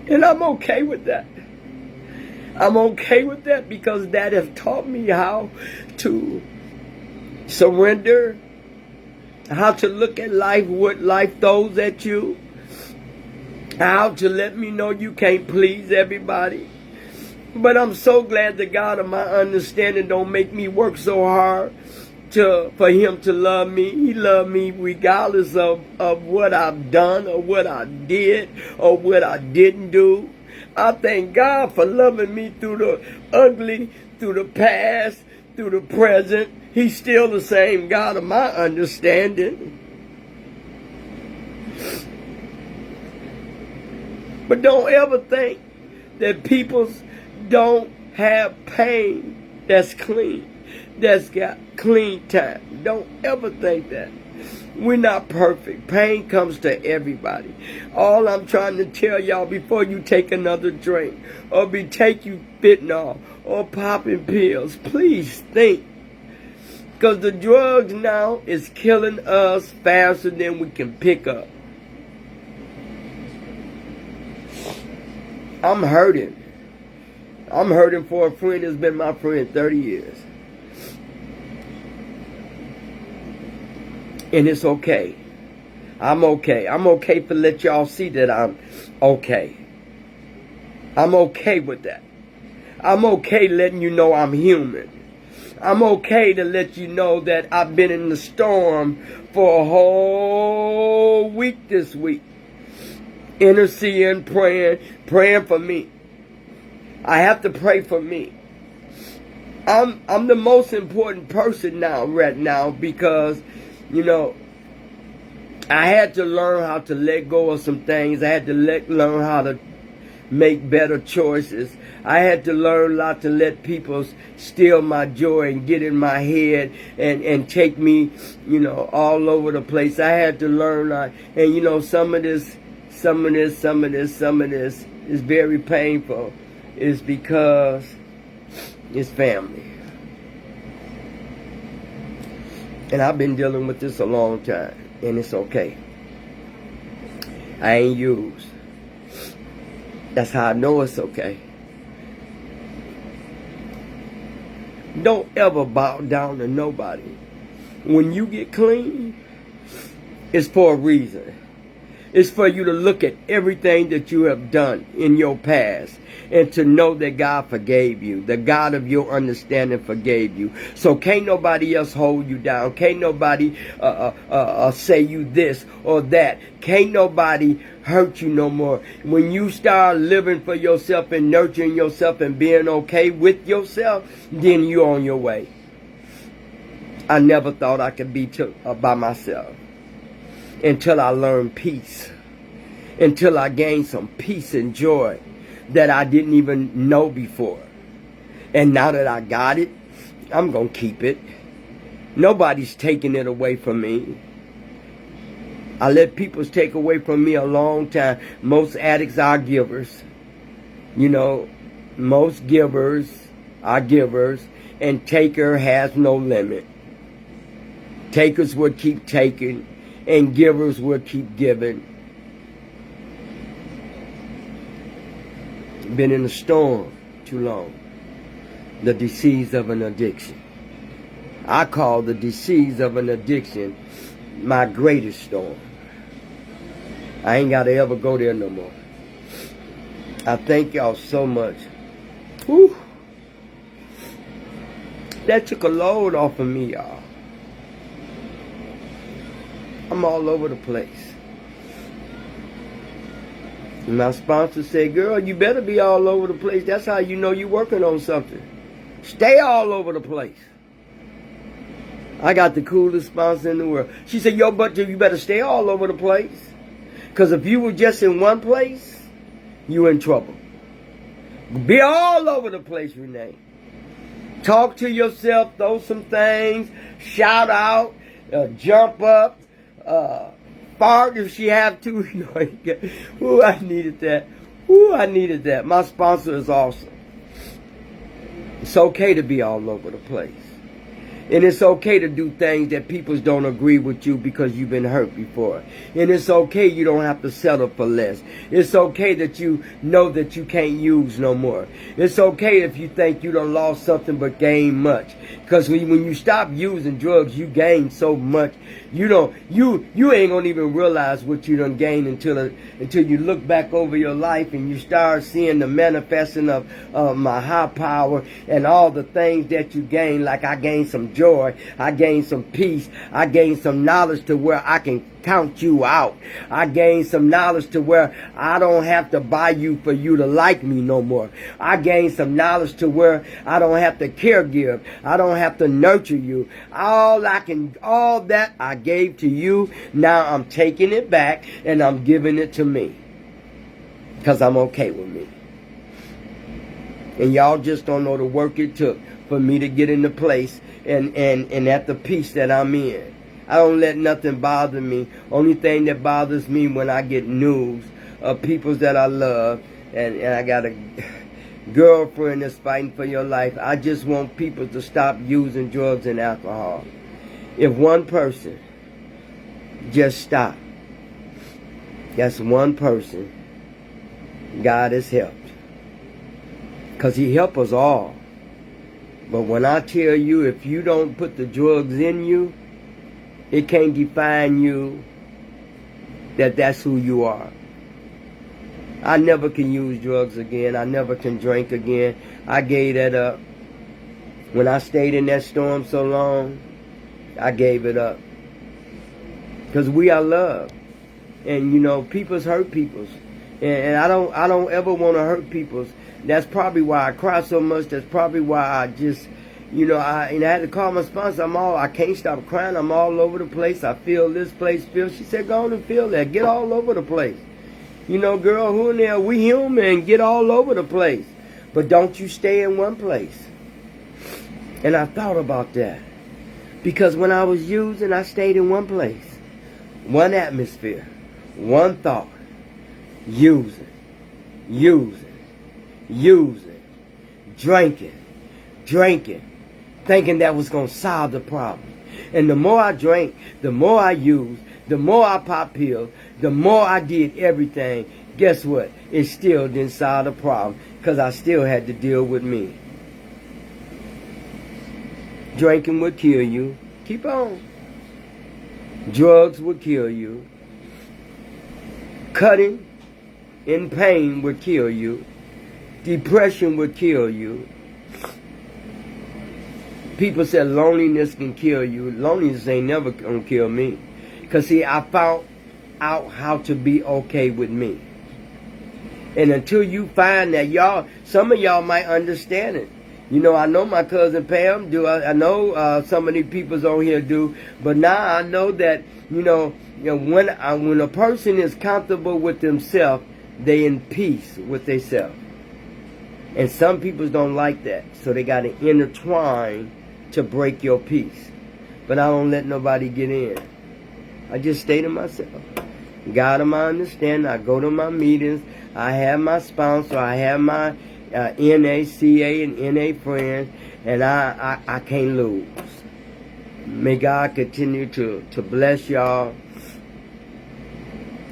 And I'm okay with that. I'm okay with that because that has taught me how to surrender, how to look at life, what life throws at you, how to let me know you can't please everybody. But I'm so glad that God of my understanding don't make me work so hard for him to love me. He loved me regardless of what I've done or what I did or what I didn't do. I thank God for loving me through the ugly, through the past, through the present. He's still the same God of my understanding. But don't ever think that people don't have pain that's clean, that's got clean time. Don't ever think that. We're not perfect. Pain comes to everybody. All I'm trying to tell y'all before you take another drink or take you fentanyl or popping pills, please think. Because the drugs now is killing us faster than we can pick up. I'm hurting. I'm hurting for a friend that's been my friend 30 years. And it's okay. I'm okay. I'm okay to let y'all see that I'm okay. I'm okay with that. I'm okay letting you know I'm human. I'm okay to let you know that I've been in the storm for a whole week this week. Interceding, praying for me. I have to pray for me. I'm the most important person right now because, you know, I had to learn how to let go of some things. I had to learn how to make better choices. I had to learn not to let people steal my joy and get in my head and take me, you know, all over the place. I had to learn, and you know, some of this is very painful. It's because it's family. And I've been dealing with this a long time, and it's okay. I ain't used. That's how I know it's okay. Don't ever bow down to nobody. When you get clean, it's for a reason. It's for you to look at everything that you have done in your past and to know that God forgave you. The God of your understanding forgave you. So can't nobody else hold you down. Can't nobody say you this or that. Can't nobody hurt you no more. When you start living for yourself and nurturing yourself and being okay with yourself, then you're on your way. I never thought I could be by myself. Until I learned peace. Until I gained some peace and joy that I didn't even know before. And now that I got it, I'm going to keep it. Nobody's taking it away from me. I let people take away from me a long time. Most addicts are givers. You know, most givers are givers. And taker has no limit. Takers will keep taking. And givers will keep giving. Been in a storm too long. The disease of an addiction. I call the disease of an addiction my greatest storm. I ain't got to ever go there no more. I thank y'all so much. Whew. That took a load off of me, y'all. I'm all over the place. And my sponsor said, girl, you better be all over the place. That's how you know you're working on something. Stay all over the place. I got the coolest sponsor in the world. She said, yo, but you better stay all over the place. Because if you were just in one place, you in trouble. Be all over the place, Renee. Talk to yourself, throw some things, shout out, jump up. Fart if she have to. You know, ooh, I needed that. Ooh, I needed that. My sponsor is awesome. It's okay to be all over the place. And it's okay to do things that people don't agree with you because you've been hurt before. And it's okay you don't have to settle for less. It's okay that you know that you can't use no more. It's okay if you think you done lost something but gained much. Because when you stop using drugs, you gain so much. You ain't gonna even realize what you done gained until you look back over your life and you start seeing the manifesting of my high power and all the things that you gain. Like I gained some joy, I gained some peace, I gained some knowledge to where I can count you out. I gained some knowledge to where I don't have to buy you for you to like me no more. I gained some knowledge to where I don't have to caregive. I don't have to nurture you. All that I gave to you, now I'm taking it back and I'm giving it to me. Because I'm okay with me. And y'all just don't know the work it took for me to get in the place and at the peace that I'm in. I don't let nothing bother me. Only thing that bothers me when I get news of people that I love, and I gotta, girlfriend that's fighting for your life. I just want people to stop using drugs and alcohol. If one person just stop, that's one person God has helped. Because he helped us all. But when I tell you, if you don't put the drugs in you, it can't define you that that's who you are. I never can use drugs again. I never can drink again. I gave that up. When I stayed in that storm so long, I gave it up. Because we are loved. And you know, people's hurt people's. And I don't ever want to hurt people's. That's probably why I cry so much. That's probably why I just, you know, I had to call my sponsor. I can't stop crying. I'm all over the place. I feel this place, she said, go on and feel that. Get all over the place. You know, girl, who in there? We human. Get all over the place. But don't you stay in one place. And I thought about that. Because when I was using, I stayed in one place. One atmosphere. One thought. Using. Drinking. Thinking that was going to solve the problem. And the more I drank, the more I used, the more I popped pills, the more I did everything. Guess what? It still didn't solve the problem because I still had to deal with me. Drinking would kill you. Keep on. Drugs would kill you. Cutting in pain would kill you. Depression would kill you. People said loneliness can kill you. Loneliness ain't never gonna kill me. Because see, I found out how to be okay with me. And until you find that, y'all, some of y'all might understand it. You know, I know my cousin Pam do. I know some of these people's on here do. But now I know that, you know when a person is comfortable with themselves, they in peace with themselves. And some people don't like that. So they got to intertwine to break your peace. But I don't let nobody get in. I just stay to myself. God of my understanding. I go to my meetings. I have my sponsor. I have my NA, CA, and NA friends. And I can't lose. May God continue to bless y'all.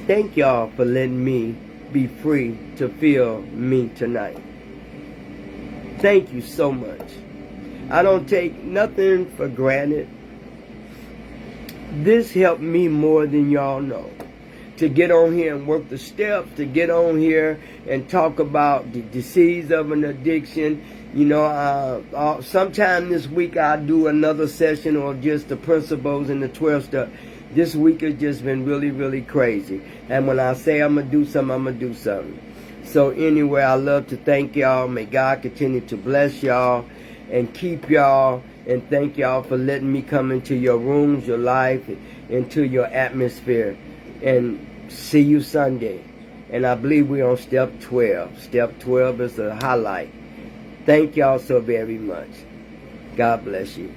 Thank y'all for letting me be free to feel me tonight. Thank you so much. I don't take nothing for granted. This helped me more than y'all know. To get on here and work the steps, to get on here and talk about the disease of an addiction. You know, sometime this week I'll do another session or just the principles and the 12 steps. This week has just been really, really crazy. And when I say I'm going to do something, I'm going to do something. So anyway, I love to thank y'all. May God continue to bless y'all and keep y'all. And thank y'all for letting me come into your rooms, your life, into your atmosphere. And see you Sunday. And I believe we're on step 12. Step 12 is a highlight. Thank y'all so very much. God bless you.